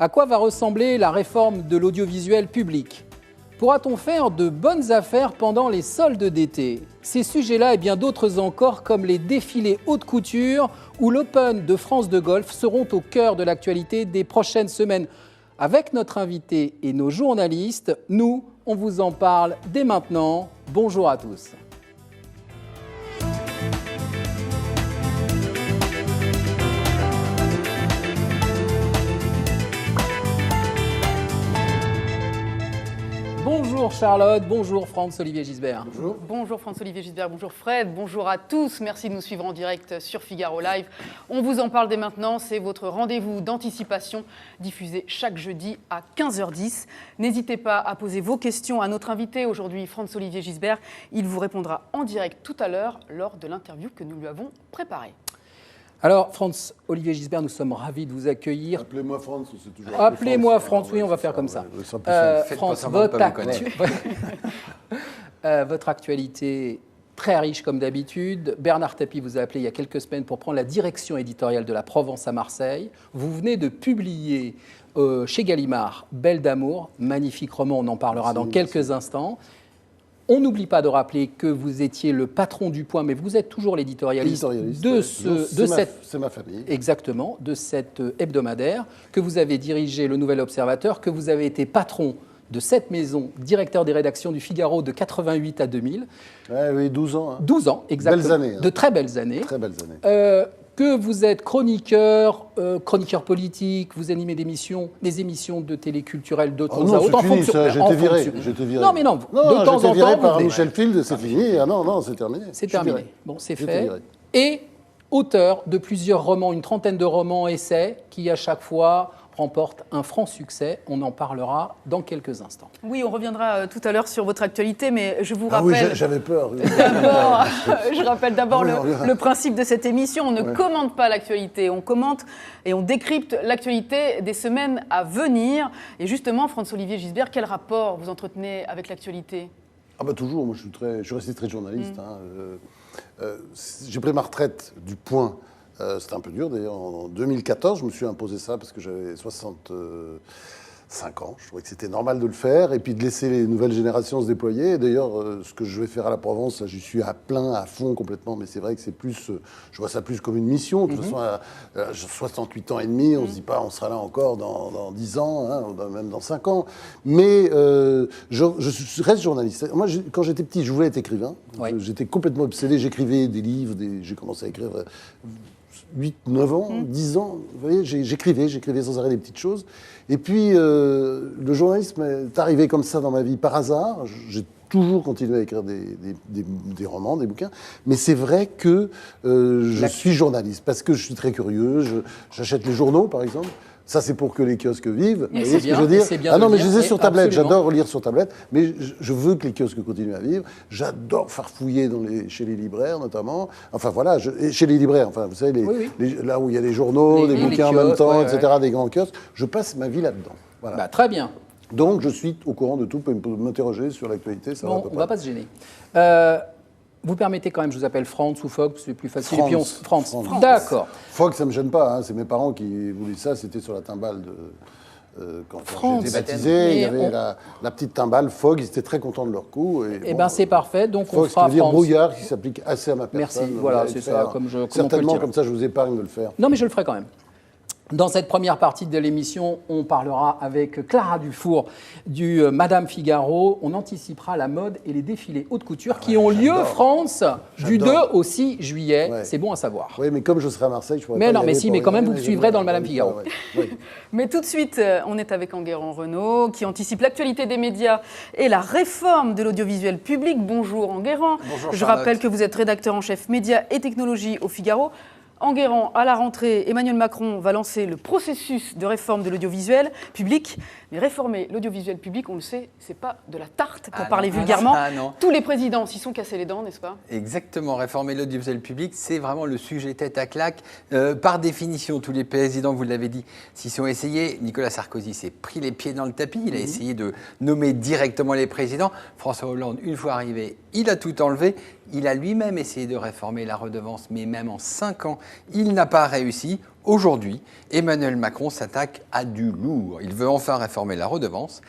À quoi va ressembler la réforme de l'audiovisuel public? Pourra-t-on faire de bonnes affaires pendant les soldes d'été? Ces sujets-là et bien d'autres encore, comme les défilés haute couture ou l'Open de France de golf, seront au cœur de l'actualité des prochaines semaines. Avec notre invité et nos journalistes, nous, on vous en parle dès maintenant. Bonjour à tous. Bonjour Charlotte, bonjour Franz-Olivier Gisbert. Bonjour. Bonjour Franz-Olivier Gisbert, bonjour Fred, bonjour à tous. Merci de nous suivre en direct sur Figaro Live. On vous en parle dès maintenant, c'est votre rendez-vous d'anticipation diffusé chaque jeudi à 15h10. N'hésitez pas à poser vos questions à notre invité aujourd'hui, Franz-Olivier Gisbert. Il vous répondra en direct tout à l'heure lors de l'interview que nous lui avons préparée. Alors, Franz-Olivier Gisbert, nous sommes ravis de vous accueillir. Appelez-moi Franz, c'est toujours. Appelez-moi Franz, oui, on va faire comme ça. France, votre actualité très riche comme d'habitude. Bernard Tapie vous a appelé il y a quelques semaines pour prendre la direction éditoriale de La Provence à Marseille. Vous venez de publier chez Gallimard Belle d'amour, magnifique roman, on en parlera dans quelques instants. On n'oublie pas de rappeler que vous étiez le patron du Point, mais vous êtes toujours l'éditorialiste c'est ma famille. Exactement, de cet hebdomadaire, que vous avez dirigé le Nouvel Observateur, que vous avez été patron de cette maison, directeur des rédactions du Figaro de 88 à 2000. Oui, 12 ans. 12 ans, exactement. Belles années. De très belles années. Très belles années. Que vous êtes chroniqueur politique, vous animez des émissions de télé culturelles de temps à autre. C'est fini, ça, j'étais viré. Non, mais non, de temps en temps. J'étais viré par Michel Field, c'est fini. Ah non, c'est terminé. C'est terminé. Bon, c'est fait. Et auteur de plusieurs romans, une trentaine de romans essais, qui à chaque fois remportent un franc succès. On en parlera dans quelques instants. Oui, on reviendra tout à l'heure sur votre actualité, mais je vous rappelle... Ah oui, j'avais peur. Je rappelle d'abord le principe de cette émission. On ne commente pas l'actualité, on commente et on décrypte l'actualité des semaines à venir. Et justement, Franz-Olivier Gisbert, quel rapport vous entretenez avec l'actualité ? Ah bah toujours, moi je suis resté très journaliste. J'ai pris ma retraite du Point. C'était un peu dur d'ailleurs. En 2014, je me suis imposé ça parce que j'avais 65 ans. Je trouvais que c'était normal de le faire et puis de laisser les nouvelles générations se déployer. Et d'ailleurs, ce que je vais faire à la Provence, j'y suis à plein, à fond complètement. Mais c'est vrai que c'est plus, je vois ça plus comme une mission. De toute façon, à 68 ans et demi, on se dit pas, on sera là encore dans 10 ans, même dans 5 ans. Mais je reste journaliste. Moi, quand j'étais petit, je voulais être écrivain. Oui. J'étais complètement obsédé. J'écrivais des livres. J'ai commencé à écrire 8, 9 ans, 10 ans, vous voyez, j'écrivais sans arrêt des petites choses. Et puis, le journalisme est arrivé comme ça dans ma vie par hasard. J'ai toujours continué à écrire des romans, des bouquins. Mais c'est vrai que je suis journaliste parce que je suis très curieux. J'achète les journaux, par exemple. Ça, c'est pour que les kiosques vivent. Vous voyez ce que je veux dire ? Ah non, mais je les ai sur tablette. Absolument. J'adore lire sur tablette. Mais je veux que les kiosques continuent à vivre. J'adore farfouiller chez les libraires, notamment. Enfin, voilà, chez les libraires. Enfin, vous savez, là où il y a les journaux, les bouquins en même temps, etc., des grands kiosques. Je passe ma vie là-dedans. Voilà. Bah, très bien. Donc, je suis au courant de tout. Vous pouvez m'interroger sur l'actualité. Ça on ne va pas se gêner. Vous permettez quand même, je vous appelle Franz ou Fogg, c'est plus facile. France. D'accord. Fogg, ça ne me gêne pas. C'est mes parents qui voulaient ça. C'était sur la timbale quand j'étais baptisé. Il y avait la petite timbale Fogg. Ils étaient très contents de leur coup. Et bien, c'est parfait. Donc, Fogg, on fera veut dire brouillard, qui s'applique assez à ma personne. Merci. Voilà, c'est ça. Certainement, comme ça, je vous épargne de le faire. Non, mais je le ferai quand même. Dans cette première partie de l'émission, on parlera avec Clara Dufour du Madame Figaro. On anticipera la mode et les défilés haute couture qui ont lieu, France, du 2 au 6 juillet. Ouais. C'est bon à savoir. Oui, mais comme je serai à Marseille, je pourrais pas y aller. Mais quand même, vous suivrez dans le Madame Figaro. Oui. Mais tout de suite, on est avec Enguerrand-Renaud qui anticipe l'actualité des médias et la réforme de l'audiovisuel public. Bonjour Enguerrand. Bonjour, je rappelle que vous êtes rédacteur en chef médias et technologies au Figaro. Enguerrand, à la rentrée, Emmanuel Macron va lancer le processus de réforme de l'audiovisuel public. Mais réformer l'audiovisuel public, on le sait, c'est pas de la tarte, pour parler vulgairement. Tous les présidents s'y sont cassés les dents, n'est-ce pas ? Exactement. Réformer l'audiovisuel public, c'est vraiment le sujet tête à claque. Par définition, tous les présidents, vous l'avez dit, s'y sont essayés. Nicolas Sarkozy s'est pris les pieds dans le tapis. Il a essayé de nommer directement les présidents. François Hollande, une fois arrivé, il a tout enlevé. Il a lui-même essayé de réformer la redevance, mais même en 5 ans, il n'a pas réussi. Aujourd'hui, Emmanuel Macron s'attaque à du lourd. Il veut enfin réformer la redevance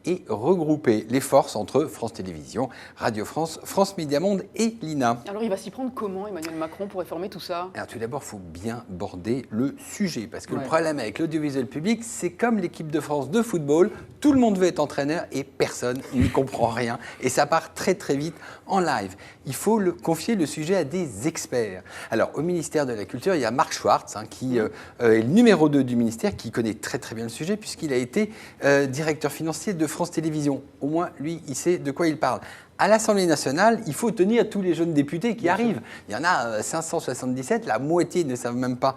et regrouper les forces entre France Télévisions, Radio France, France Média Monde et l'INA. Alors il va s'y prendre comment, Emmanuel Macron, pour réformer tout ça? Alors tout d'abord, il faut bien border le sujet, parce que le problème avec l'audiovisuel public, c'est comme l'équipe de France de football, tout le monde veut être entraîneur et personne n'y comprend rien. Et ça part très très vite en live. Il faut confier le sujet à des experts. Alors au ministère de la Culture, il y a Marc Schwartz, qui est le numéro 2 du ministère, qui connaît très très bien le sujet, puisqu'il a été directeur financier de France Télévisions. Au moins, lui, il sait de quoi il parle. À l'Assemblée nationale, il faut tenir tous les jeunes députés qui arrivent. Il y en a 577, la moitié ne savent même pas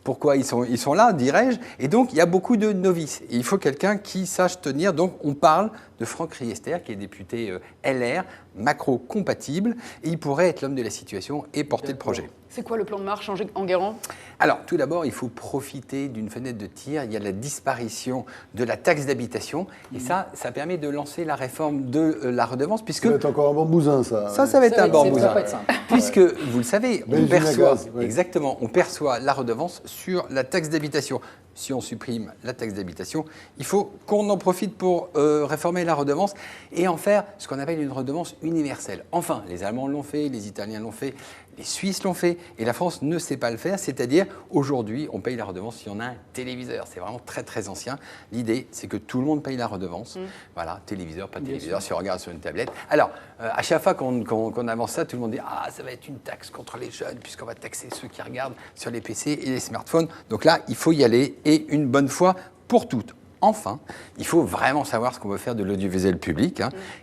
pourquoi ils sont là, dirais-je. Et donc, il y a beaucoup de novices. Et il faut quelqu'un qui sache tenir. Donc, on parle de Franck Riester, qui est député LR, macro-compatible, et il pourrait être l'homme de la situation et porter le projet. C'est quoi le plan de marche, Enguerrand? Alors, tout d'abord, il faut profiter d'une fenêtre de tir. Il y a la disparition de la taxe d'habitation. Et ça permet de lancer la réforme de la redevance. Puisque ça va être encore un bon bousin, ça. Ça va être un bon bousin. Ça va être simple. Puisque, vous le savez, Ouais. exactement, on perçoit la redevance sur la taxe d'habitation. Si on supprime la taxe d'habitation, il faut qu'on en profite pour réformer la redevance et en faire ce qu'on appelle une redevance universelle. Enfin, les Allemands l'ont fait, les Italiens l'ont fait, les Suisses l'ont fait et la France ne sait pas le faire. C'est-à-dire, aujourd'hui, on paye la redevance si on a un téléviseur. C'est vraiment très, très ancien. L'idée, c'est que tout le monde paye la redevance. Voilà, téléviseur, pas téléviseur, si on regarde sur une tablette. Alors, à chaque fois qu'on avance ça, tout le monde dit « Ah, ça va être une taxe contre les jeunes puisqu'on va taxer ceux qui regardent sur les PC et les smartphones. » Donc là, il faut y aller et une bonne fois pour toutes. Enfin, il faut vraiment savoir ce qu'on veut faire de l'audiovisuel public.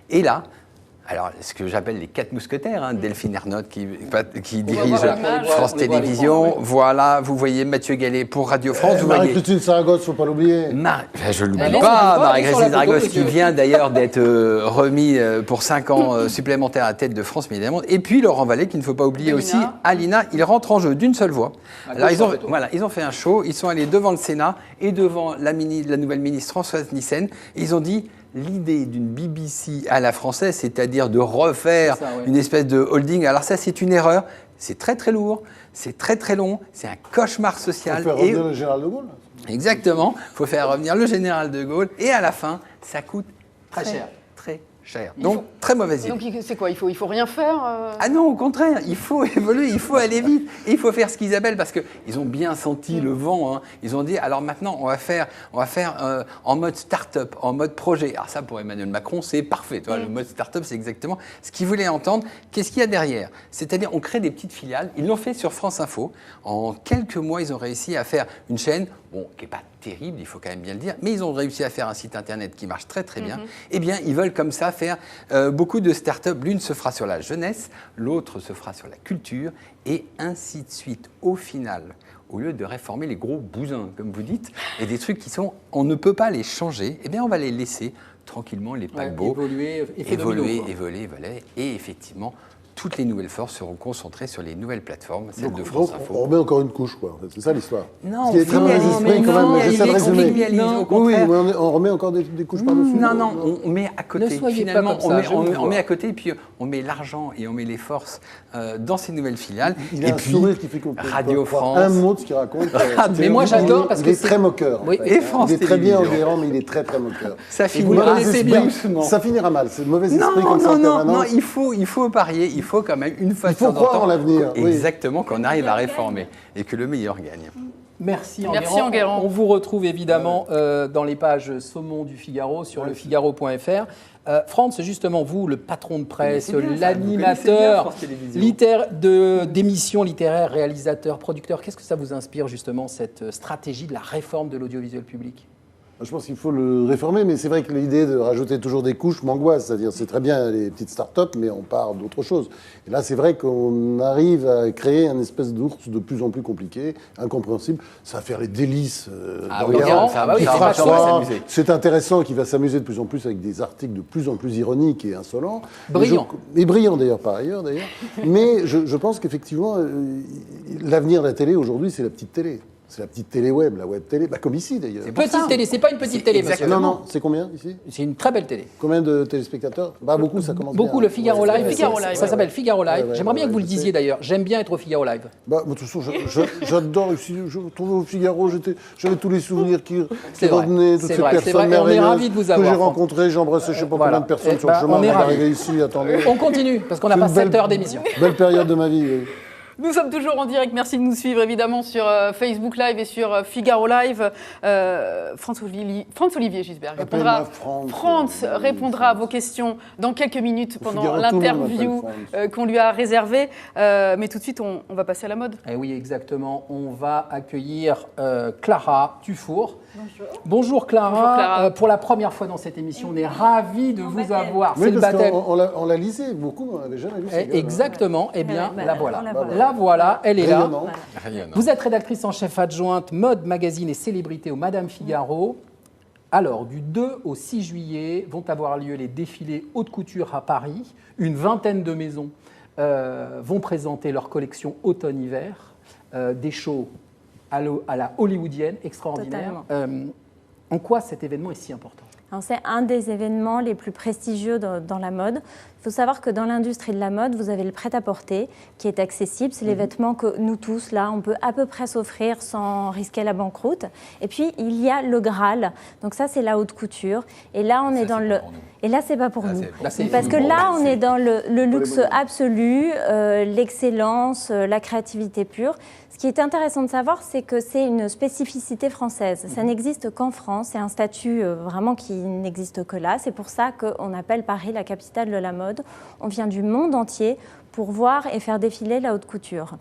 Et là, alors, ce que j'appelle les 4 mousquetaires, Delphine Ernotte qui dirige France Télévisions. Voilà, vous voyez Mathieu Gallet pour Radio France. Marie-Christine Saragosse, il ne faut pas l'oublier. Je ne l'oublie pas, Marie-Christine Saragosse qui vient d'ailleurs d'être remis pour 5 ans supplémentaires à la tête de France Média Monde. Et puis Laurent Vallée, qu'il ne faut pas oublier aussi, à l'INA, il rentre en jeu d'une seule voix. Alors, ils ont fait un show, ils sont allés devant le Sénat et devant la nouvelle ministre Françoise Nyssen. Ils ont dit... L'idée d'une BBC à la française, c'est-à-dire de refaire une espèce de holding, alors ça c'est une erreur, c'est très très lourd, c'est très très long, c'est un cauchemar social. Il faut faire revenir le général de Gaulle. Exactement, il faut faire revenir le général de Gaulle et à la fin, ça coûte très cher. Donc, très mauvaise idée. Donc, c'est quoi? Il faut rien faire Ah non, au contraire, il faut évoluer, il faut aller vite. Et il faut faire ce qu'ils appellent, parce qu'ils ont bien senti le vent, ils ont dit, alors maintenant, on va faire en mode start-up, en mode projet. Alors ça, pour Emmanuel Macron, c'est parfait. Tu vois, le mode start-up, c'est exactement ce qu'il voulait entendre. Qu'est-ce qu'il y a derrière? C'est-à-dire, on crée des petites filiales. Ils l'ont fait sur France Info. En quelques mois, ils ont réussi à faire une chaîne, qui n'est pas terrible, il faut quand même bien le dire, mais ils ont réussi à faire un site internet qui marche très très bien. Eh bien, ils veulent comme ça faire beaucoup de start-up. L'une se fera sur la jeunesse, l'autre se fera sur la culture, et ainsi de suite. Au final, au lieu de réformer les gros bousins, comme vous dites, et des trucs on ne peut pas les changer, eh bien, on va les laisser tranquillement, les paquebots, évoluer, et effectivement, toutes les nouvelles forces seront concentrées sur les nouvelles plateformes, celles de Donc, France Info. on remet encore une couche, quoi. En fait. C'est ça l'histoire. Non, on remet encore des couches par-dessus. Non, on met à côté. Ne soyez finalement, pas comme ça, on met à côté, puis on met l'argent et on met les forces dans ces nouvelles filiales. Il a un sourire qui fait qu'on peut Radio France. un mot de ce qu'il raconte. Mais moi, j'adore parce que il est très moqueur. Oui, et France il est très bien Télévisions. Enguerrand, mais il est très très moqueur. Ça vous le connaissez bien. Ça finira mal. C'est le mauvais esprit comme ça en Non, permanence. il faut parier, il faut quand même une fois Il faut croire en l'avenir. Exactement, qu'on arrive à réformer et que le meilleur gagne. Merci Enguerrand. On vous retrouve évidemment dans les pages saumon du Figaro, sur lefigaro.fr. Franz, justement, vous, le patron de presse, l'animateur d'émissions littéraires, réalisateur, producteur, qu'est-ce que ça vous inspire justement, cette stratégie de la réforme de l'audiovisuel public ? Je pense qu'il faut le réformer, mais c'est vrai que l'idée de rajouter toujours des couches m'angoisse. C'est-à-dire, c'est très bien les petites start-up, mais on part d'autre chose. Et là, c'est vrai qu'on arrive à créer un espèce d'ours de plus en plus compliqué, incompréhensible. Ça va faire les délices Enguerrand. C'est intéressant, qu'il va s'amuser de plus en plus avec des articles de plus en plus ironiques et insolents. Brillant. Et brillant d'ailleurs, par ailleurs. Mais je pense qu'effectivement, l'avenir de la télé aujourd'hui, c'est la petite télé. C'est la petite télé web, la web télé, comme ici d'ailleurs. Petite télé, c'est pas une petite télé, monsieur. Non, c'est combien ici? C'est une très belle télé. Combien de téléspectateurs? Beaucoup, ça commence Beaucoup, bien. le Figaro Ouais, Live, Figaro Live, ça s'appelle Figaro Live. J'aimerais bien que vous le je sais. disiez d'ailleurs. J'aime bien être au Figaro Live. De toute façon, j'adore ici. Je trouvais au Figaro, j'avais tous les souvenirs qui C'est vrai, revenaient, toutes c'est ces vrai, c'est personnes vrai, et on est merveilleuses ravis de vous que avoir, j'ai Franck. rencontrées. J'ai embrassé je sais pas Voilà. combien de personnes Eh sur le ben, chemin on est avant ravis. d'arriver ici. Attendez. On continue, parce qu'on n'a C'est pas une 7 belle- heures d'émission. Belle période de ma vie. Oui. Nous sommes toujours en direct. Merci de nous suivre évidemment sur Facebook Live et sur Figaro Live. Franz-Olivier Gisbert répondra. Appelle-moi Franz. Franz répondra à vos questions dans quelques minutes pendant Figaro, tout le monde l'interview m'appelle qu'on lui a réservée. Mais tout de suite, on va passer à la mode. Eh oui, exactement. On va accueillir Clara Tufour. Bonjour Clara. Bonjour, Clara. Pour la première fois dans cette émission, on est ravis de vous avoir. Oui, C'est le parce baptême. qu'on la lisait beaucoup, mais on n'avait jamais vu ça. Exactement. Eh bien, Ouais, la bah, voilà. la voilà. La voilà, elle est là. Rayonnant. Rayonnant. Vous êtes rédactrice en chef adjointe mode, magazine et célébrité au Madame Figaro. Alors, du 2 au 6 juillet vont avoir lieu les défilés haute couture à Paris. Une vingtaine de maisons vont présenter leur collection automne-hiver. Des shows à la hollywoodienne extraordinaire. En quoi cet événement est si important? Alors, c'est un des événements les plus prestigieux dans la mode. Il faut savoir que dans l'industrie de la mode, vous avez le prêt-à-porter qui est accessible. C'est les vêtements que nous tous, là, on peut à peu près s'offrir sans risquer la banqueroute. Et puis, il y a le Graal. Donc ça, c'est la haute couture. Et là, on est dans le... Et là, c'est pas pour Là, nous. c'est pour Là, c'est- Parce que Bon, là, on c'est- est dans le luxe moyens. absolu, l'excellence, la créativité pure. Ce qui est intéressant de savoir, c'est que c'est une spécificité française. Ça n'existe qu'en France. C'est un statut vraiment qui n'existe que là. C'est pour ça qu'on appelle Paris la capitale de la mode. On vient du monde entier pour voir et faire défiler la haute couture.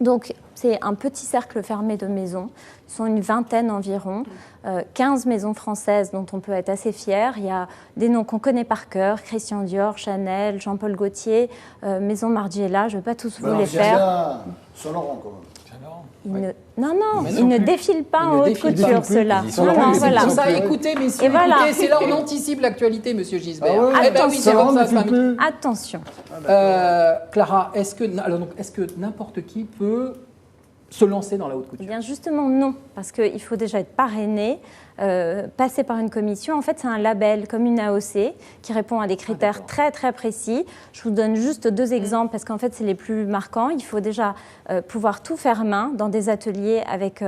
Donc, c'est un petit cercle fermé de maisons. Ils sont une vingtaine environ. 15 maisons françaises dont on peut être assez fier. Il y a des noms qu'on connaît par cœur. Christian Dior, Chanel, Jean-Paul Gaultier, Maison Margiela. Je ne vais pas tous vous les faire. Saint-Laurent, quand même. Non, Mais ils non ne plus. défilent pas Ils en ne haute défilent couture, plus. ceux-là. Ils sont Non, là, non, ils voilà. C'est pour ça, écoutez, messieurs, Et voilà. écoutez, c'est là on anticipe l'actualité, monsieur Gisbert. Ah ouais, Eh ben oui, c'est Saint-Laurent comme ne ça. défile plus. Attention. Clara, est-ce que n'importe qui peut se lancer dans la haute Eh couture? bien, justement, non, parce qu'il faut déjà être parrainé, passer par une commission. En fait, c'est un label comme une AOC qui répond à des critères très, très précis. Je vous donne juste 2 exemples parce qu'en fait, c'est les plus marquants. Il faut déjà pouvoir tout faire main dans des ateliers avec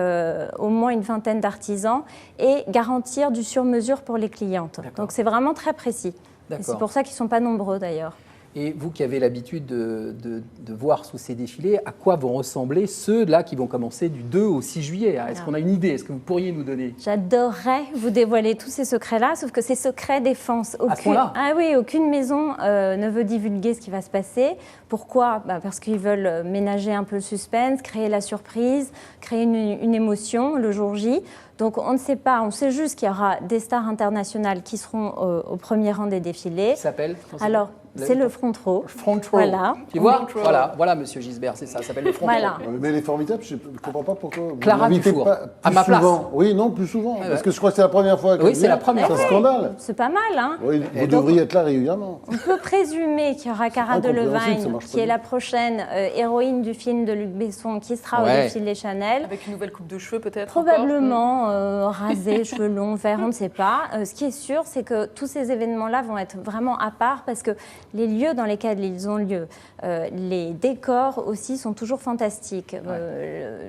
au moins une vingtaine d'artisans et garantir du sur-mesure pour les clientes. D'accord. Donc, c'est vraiment très précis. Et D'accord. c'est pour ça qu'ils ne sont pas nombreux, d'ailleurs. Et vous qui avez l'habitude de voir sous ces défilés, à quoi vont ressembler ceux-là qui vont commencer du 2 au 6 juillet? Est-ce qu'on a une idée? Est-ce que vous pourriez nous donner? J'adorerais vous dévoiler tous ces secrets-là, sauf que ces secrets défense. À ce point-là? Ah oui, aucune maison ne veut divulguer ce qui va se passer. Pourquoi? Parce qu'ils veulent ménager un peu le suspense, créer la surprise, créer une émotion le jour J. Donc on ne sait pas, on sait juste qu'il y aura des stars internationales qui seront au premier rang des défilés. Qui s'appelle? Alors, c'est le front row. Front row. Voilà. Tu vois? Front row. Voilà, monsieur Gisbert, c'est ça s'appelle le front Voilà. row. Mais elle est formidable, je ne comprends pas pourquoi. Vous Clara m'invitez Dufour, pas à plus ma place. souvent. Oui, non, plus souvent. ouais. Parce que je crois que c'est la première fois. Oui, qu'elle c'est vient. la première C'est un fois. scandale. C'est pas mal, hein? Oui, vous devriez être là régulièrement. On peut présumer qu'il y aura Cara Incompréhensible, ça Delevingne, marche pas qui est bien. la prochaine héroïne du film de Luc Besson, qui sera Ouais. au défilé Chanel. Avec une nouvelle coupe de cheveux peut-être. Probablement rasé, cheveux longs, verts, on ne sait pas. Ce qui est sûr, c'est que tous ces événements-là vont être vraiment à part parce que les lieux dans lesquels ils ont lieu, les décors aussi sont toujours fantastiques.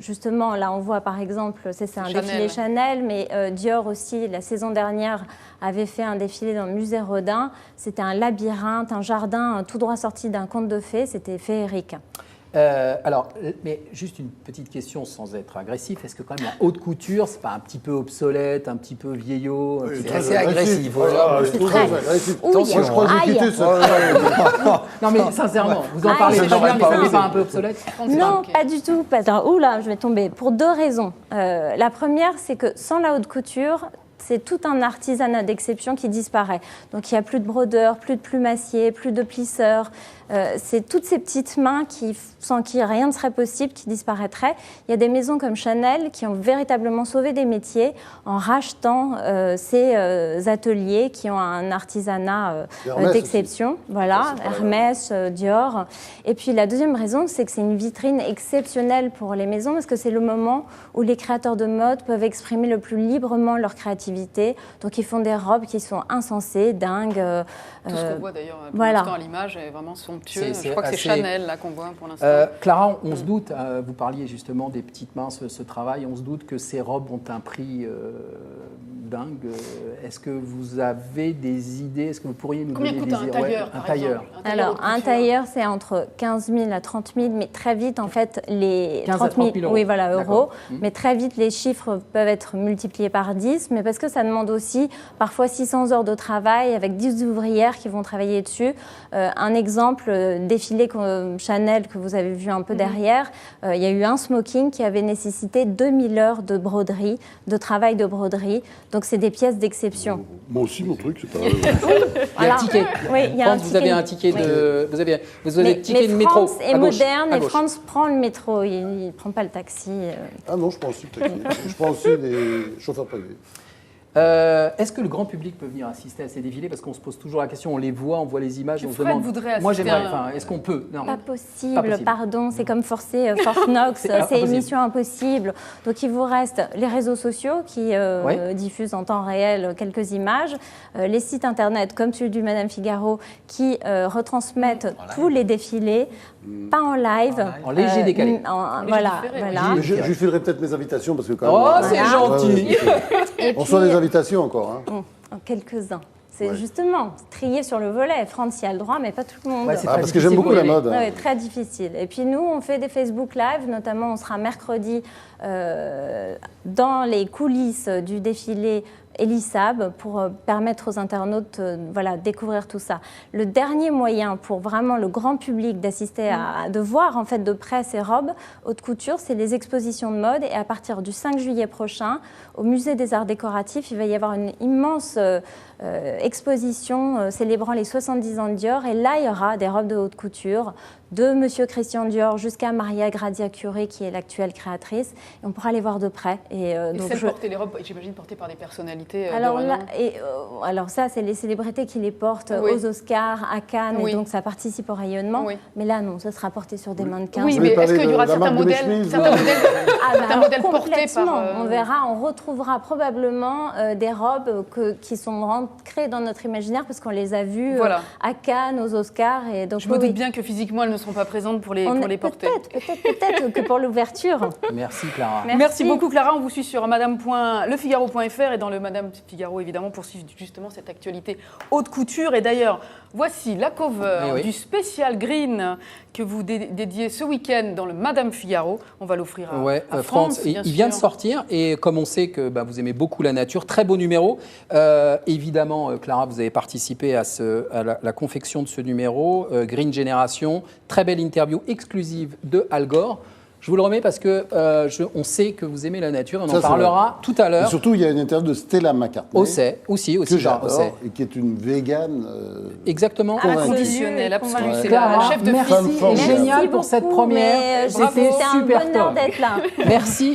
Justement, là, on voit par exemple, c'est un Chanel. défilé Chanel, mais Dior aussi, la saison dernière, avait fait un défilé dans le musée Rodin. C'était un labyrinthe, un jardin tout droit sorti d'un conte de fées. C'était féerique. Alors, mais juste une petite question sans être agressif. Est-ce que quand même la haute couture, c'est pas un petit peu obsolète, un petit peu vieillot? un petit peu- assez agressif. C'est très agressif. Oui, Moi, je crois que j'ai aïe. quitté ça. Non mais sincèrement, vous en Ah, parlez je déjà n'aurais bien, mais pas ça n'est osé. pas un peu obsolète? Non, pas du tout. Oula, je vais tomber. Pour 2 raisons. La première, c'est que sans la haute couture, c'est tout un artisanat d'exception qui disparaît. Donc il n'y a plus de brodeurs, plus de plumassiers, plus de plisseurs. C'est toutes ces petites mains sans qui rien ne serait possible, qui disparaîtraient. Il y a des maisons comme Chanel qui ont véritablement sauvé des métiers en rachetant ces ateliers qui ont un artisanat d'exception. Voilà, Hermès, Dior. Et puis la deuxième raison, c'est que c'est une vitrine exceptionnelle pour les maisons parce que c'est le moment où les créateurs de mode peuvent exprimer le plus librement leur créativité. Donc ils font des robes qui sont insensées, dingues. Tout ce qu'on voit d'ailleurs pour voilà. l'instant à l'image est vraiment somptueux. Je crois que c'est assez... Chanel là qu'on voit pour l'instant. Clara, on se doute, vous parliez justement des petites mains, ce travail, on se doute que ces robes ont un prix dingue. Est-ce que vous avez des idées? Est-ce que vous pourriez nous donner des idées? Combien coûte un tailleur, un tailleur. Alors, un tailleur, c'est entre 15 000 à 30 000, mais très vite, en fait, les 15 à 30 000 euros. Oui, voilà, euros. Mais très vite, les chiffres peuvent être multipliés par 10, mais parce que ça demande aussi parfois 600 heures de travail avec 10 ouvrières qui vont travailler dessus. Un exemple, défilé Chanel que vous avez vu un peu derrière, il y a eu un smoking qui avait nécessité 2000 heures de broderie, de travail de broderie. Donc, c'est des pièces d'exception. Moi aussi, mon truc, c'est pas... Il y a un ticket. Oui, il y a un vous avez un ticket de... Vous avez un ticket de métro. France est moderne et France prend le métro. Il ne prend pas le taxi. Ah non, je prends aussi le taxi. Je prends aussi les chauffeurs privés. Est-ce que le grand public peut venir assister à ces défilés? Parce qu'on se pose toujours la question, on les voit, on voit les images, on se demande. Moi, j'aimerais. Est-ce qu'on peut? Non. Pas possible, pardon. C'est comme forcer Fort Knox. C'est mission impossible. Donc, il vous reste les réseaux sociaux qui diffusent en temps réel quelques images, les sites internet comme celui du Madame Figaro qui retransmettent tous les défilés, pas en live. En léger décalé. Voilà. Je lui filerai peut-être mes invitations parce que quand même. Oh, c'est gentil. On reçoit des invitations encore. Quelques-uns. C'est justement trier sur le volet. France y a le droit, mais pas tout le monde. Parce que j'aime beaucoup la mode. Très difficile. Et puis nous, on fait des Facebook Live, notamment on sera mercredi dans les coulisses du défilé Elisab pour permettre aux internautes de découvrir tout ça. Le dernier moyen pour vraiment le grand public d'assister de voir en fait de près ces robes haute couture, c'est les expositions de mode. Et à partir du 5 juillet prochain, au Musée des Arts Décoratifs, il va y avoir une immense exposition célébrant les 70 ans de Dior. Et là, il y aura des robes de haute couture de Monsieur Christian Dior jusqu'à Maria Grazia Chiuri, qui est l'actuelle créatrice. Et on pourra les voir de près. Et donc les robes, j'imagine, portées par des personnalités alors ça, c'est les célébrités qui les portent aux Oscars, à Cannes, et donc ça participe au rayonnement. Mais là, non, ça sera porté sur des mannequins. Oui, mais est-ce qu'il y aura certains modèles portés par... On verra, on retrouvera probablement des robes qui sont ancrées dans notre imaginaire parce qu'on les a vues à Cannes, aux Oscars. Et donc, je me doute bien que physiquement, elles ne seront pas présentes pour les porter. Peut-être que pour l'ouverture. Merci Clara. Merci beaucoup Clara. On vous suit sur madame.lefigaro.fr et dans le Madame Figaro, évidemment, pour suivre justement cette actualité haute couture. Et d'ailleurs, voici la cover du spécial Green que vous dédiez ce week-end dans le Madame Figaro. On va l'offrir à France, bien sûr. Il vient de sortir et comme on sait que vous aimez beaucoup la nature, très beau numéro. Évidemment, Clara, vous avez participé à la confection de ce numéro, Green Génération. Très belle interview exclusive de Al Gore. Je vous le remets parce que on sait que vous aimez la nature. On en parlera tout à l'heure. Et surtout, il y a une interview de Stella McCartney. Aussi. Que j'adore et qui est une végane. Exactement. Inconditionnelle, absolument. C'est Clara, la chef de merci. Génial pour cette première. C'était super top. D'être là.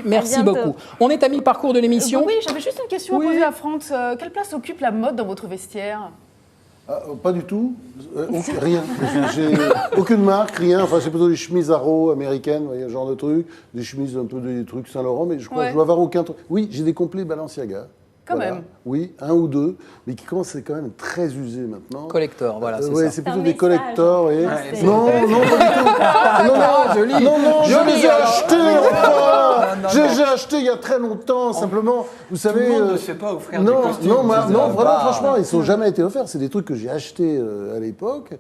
Merci beaucoup. On est à mi-parcours de l'émission. Oui, j'avais juste une question à poser à France. Quelle place occupe la mode dans votre vestiaire ? Pas du tout, rien. J'ai aucune marque, rien. Enfin, c'est plutôt des chemises Arrow américaines, vous voyez, ce genre de trucs. Des chemises un peu des trucs Saint-Laurent, mais je crois que je dois avoir aucun truc. Oui, j'ai des complets Balenciaga. Quand même. Oui, un ou deux, mais qui commencent à être quand même très usés maintenant. Collector, voilà, c'est ça. ça. C'est plutôt des collectors, oui. Non, pas du tout. Non, je les ai achetés, je les ai achetés il y a très longtemps, simplement. Vous savez. Tout le monde ne sait pas offrir des costumes. Non, vraiment, franchement, ils n'ont jamais été offerts. C'est des trucs que j'ai achetés à l'époque.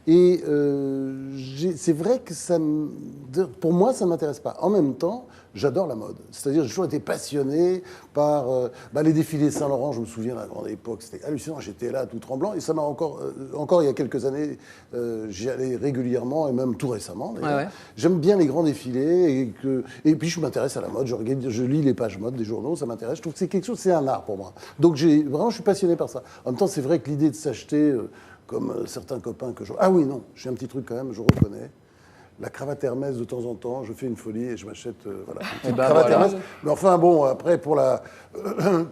Et c'est vrai que pour moi, ça ne m'intéresse pas. En même temps, j'adore la mode. C'est-à-dire, j'ai toujours été passionné par les défilés Saint-Laurent. Je me souviens, à la grande époque, c'était hallucinant. J'étais là, tout tremblant. Et ça m'a encore il y a quelques années, j'y allais régulièrement, et même tout récemment. Ouais. J'aime bien les grands défilés. Et puis, je m'intéresse à la mode. Je lis les pages mode des journaux, ça m'intéresse. Je trouve que c'est quelque chose, c'est un art pour moi. Donc, vraiment, je suis passionné par ça. En même temps, c'est vrai que l'idée de s'acheter, comme certains copains que je... Ah oui, non, j'ai un petit truc quand même, je reconnais. La cravate Hermès, de temps en temps, je fais une folie et je m'achète une petite cravate Hermès. Mais enfin, bon, après, pour la...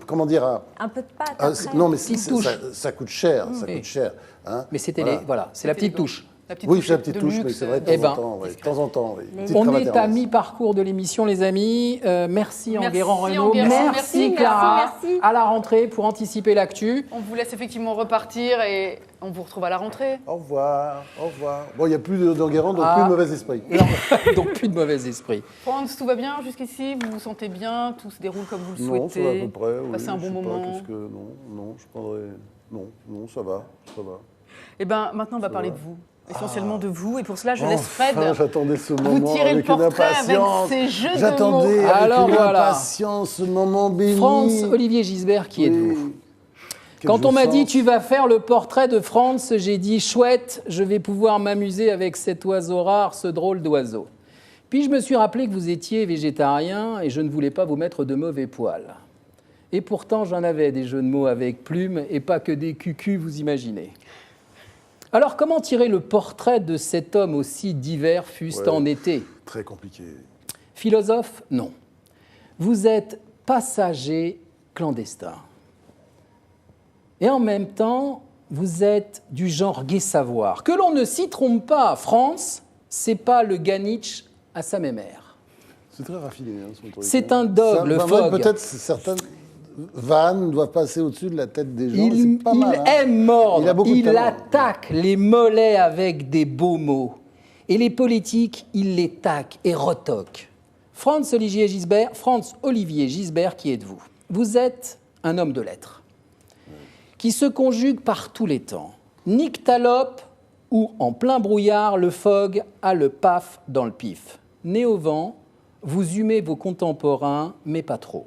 comment dire Un peu de pâte après. Non, mais ça coûte cher, ça coûte cher. Hein. Mais c'était c'est la petite touche. Oui, c'est la petite touche, mais c'est vrai, de temps en temps. On est à mi-parcours de l'émission, les amis. Merci Enguerrand-Renaud. Merci Clara. Merci. À la rentrée pour anticiper l'actu. On vous laisse effectivement repartir et on vous retrouve à la rentrée. Au revoir, au revoir. Bon, il n'y a plus d'Enguerrand, donc plus de mauvais esprit. Non, donc plus de mauvais esprit. Franz, tout va bien jusqu'ici? Vous vous sentez bien? Tout se déroule comme vous le souhaitez? Non, ça va à peu près. Passez un bon moment? Non, je prendrais... Non, ça va. Eh bien, maintenant, on va parler de vous. Essentiellement de vous, et pour cela, je laisse Fred j'attendais ce moment vous tirer le avec une portrait avec impatience. ces jeux de mots. J'attendais Alors, avec une voilà. impatience ce moment béni. Franz Olivier Gisbert, qui êtes-vous? Quand on m'a dit tu vas faire le portrait de Franz, j'ai dit chouette, je vais pouvoir m'amuser avec cet oiseau rare, ce drôle d'oiseau. Puis je me suis rappelé que vous étiez végétarien et je ne voulais pas vous mettre de mauvais poils. Et pourtant j'en avais des jeux de mots avec plumes et pas que des cucus, vous imaginez. Alors comment tirer le portrait de cet homme aussi divers fût-ce en été? Très compliqué. Philosophe? Non. Vous êtes passager clandestin. Et en même temps, vous êtes du genre gai savoir. Que l'on ne s'y trompe pas, France, c'est pas le Ganitch à sa mémère. C'est très raffiné, son truc. C'est un dog, le Fogg. Peut-être certaines vannes doivent passer au-dessus de la tête des gens. Il pas mal, aime mordre, il attaque les mollets avec des beaux mots. Et les politiques, il les taque et retoque. Franz Olivier Gisbert, qui êtes-vous? Vous êtes un homme de lettres, qui se conjugue par tous les temps. Nyctalope ou en plein brouillard, le Fogg a le paf dans le pif. Né au vent, vous humez vos contemporains, mais pas trop.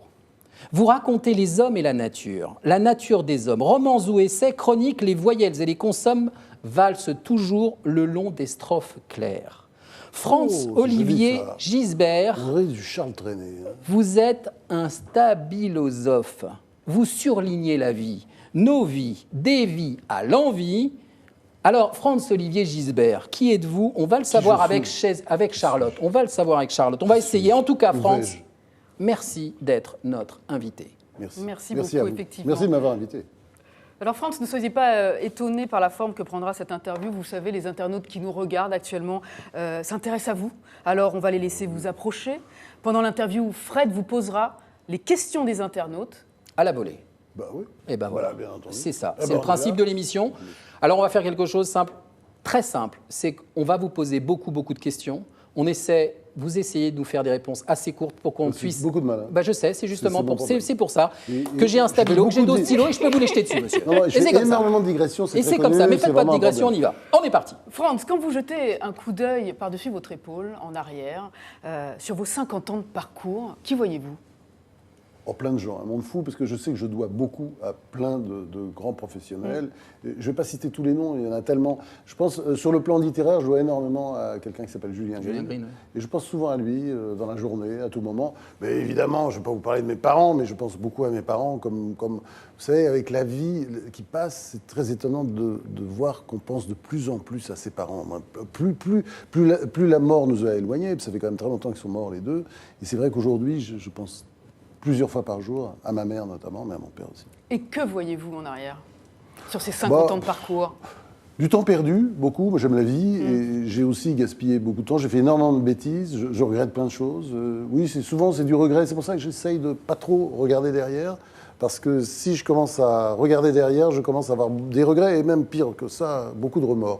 Vous racontez les hommes et la nature des hommes. Romans ou essais, chroniques, les voyelles et les consommes valsent toujours le long des strophes claires. Franz Olivier Gisbert, du Charles Trenet. Vous êtes un stabilosophe. Vous surlignez la vie, nos vies, des vies à l'envie. Alors, Franz Olivier Gisbert, qui êtes-vous? On va le savoir avec Charlotte. On va le savoir avec Charlotte. On va essayer. En tout cas, Franz, merci d'être notre invité. Merci beaucoup, effectivement. Merci de m'avoir invité. Alors, Franz, ne soyez pas étonné par la forme que prendra cette interview. Vous savez, les internautes qui nous regardent actuellement s'intéressent à vous. Alors, on va les laisser vous approcher. Pendant l'interview, Fred vous posera les questions des internautes. À la volée. Bah oui. Et ben voilà, bien entendu. c'est ça. C'est le principe de l'émission. Alors, on va faire quelque chose simple, très simple. C'est qu'on va vous poser beaucoup de questions. Vous essayez de nous faire des réponses assez courtes pour qu'on puisse... beaucoup de mal. Hein. Bah, je sais, c'est justement c'est pour ça que j'ai un stabilo, que j'ai d'autres stylos et je peux vous les jeter dessus, monsieur. Non, j'ai énormément de digressions, et c'est comme ça, mais faites pas de digression, on y va. On est parti. Franz, quand vous jetez un coup d'œil par-dessus votre épaule, en arrière, sur vos 50 ans de parcours, qui voyez-vous? Plein de gens, un monde fou, parce que je sais que je dois beaucoup à plein de grands professionnels. Je ne vais pas citer tous les noms, il y en a tellement. Je pense, sur le plan littéraire, je dois énormément à quelqu'un qui s'appelle Julien Green. Oui. Et je pense souvent à lui, dans la journée, à tout moment. Mais évidemment, je ne vais pas vous parler de mes parents, mais je pense beaucoup à mes parents. Comme vous savez, avec la vie qui passe, c'est très étonnant de voir qu'on pense de plus en plus à ses parents. Plus la mort nous a éloignés, ça fait quand même très longtemps qu'ils sont morts les deux. Et c'est vrai qu'aujourd'hui, je pense plusieurs fois par jour, à ma mère notamment, mais à mon père aussi. Et que voyez-vous en arrière, sur ces 50 ans de parcours? Du temps perdu, beaucoup. Moi, j'aime la vie et j'ai aussi gaspillé beaucoup de temps. J'ai fait énormément de bêtises, je regrette plein de choses. Oui, souvent, c'est du regret. C'est pour ça que j'essaye de pas trop regarder derrière. Parce que si je commence à regarder derrière, je commence à avoir des regrets et même pire que ça, beaucoup de remords.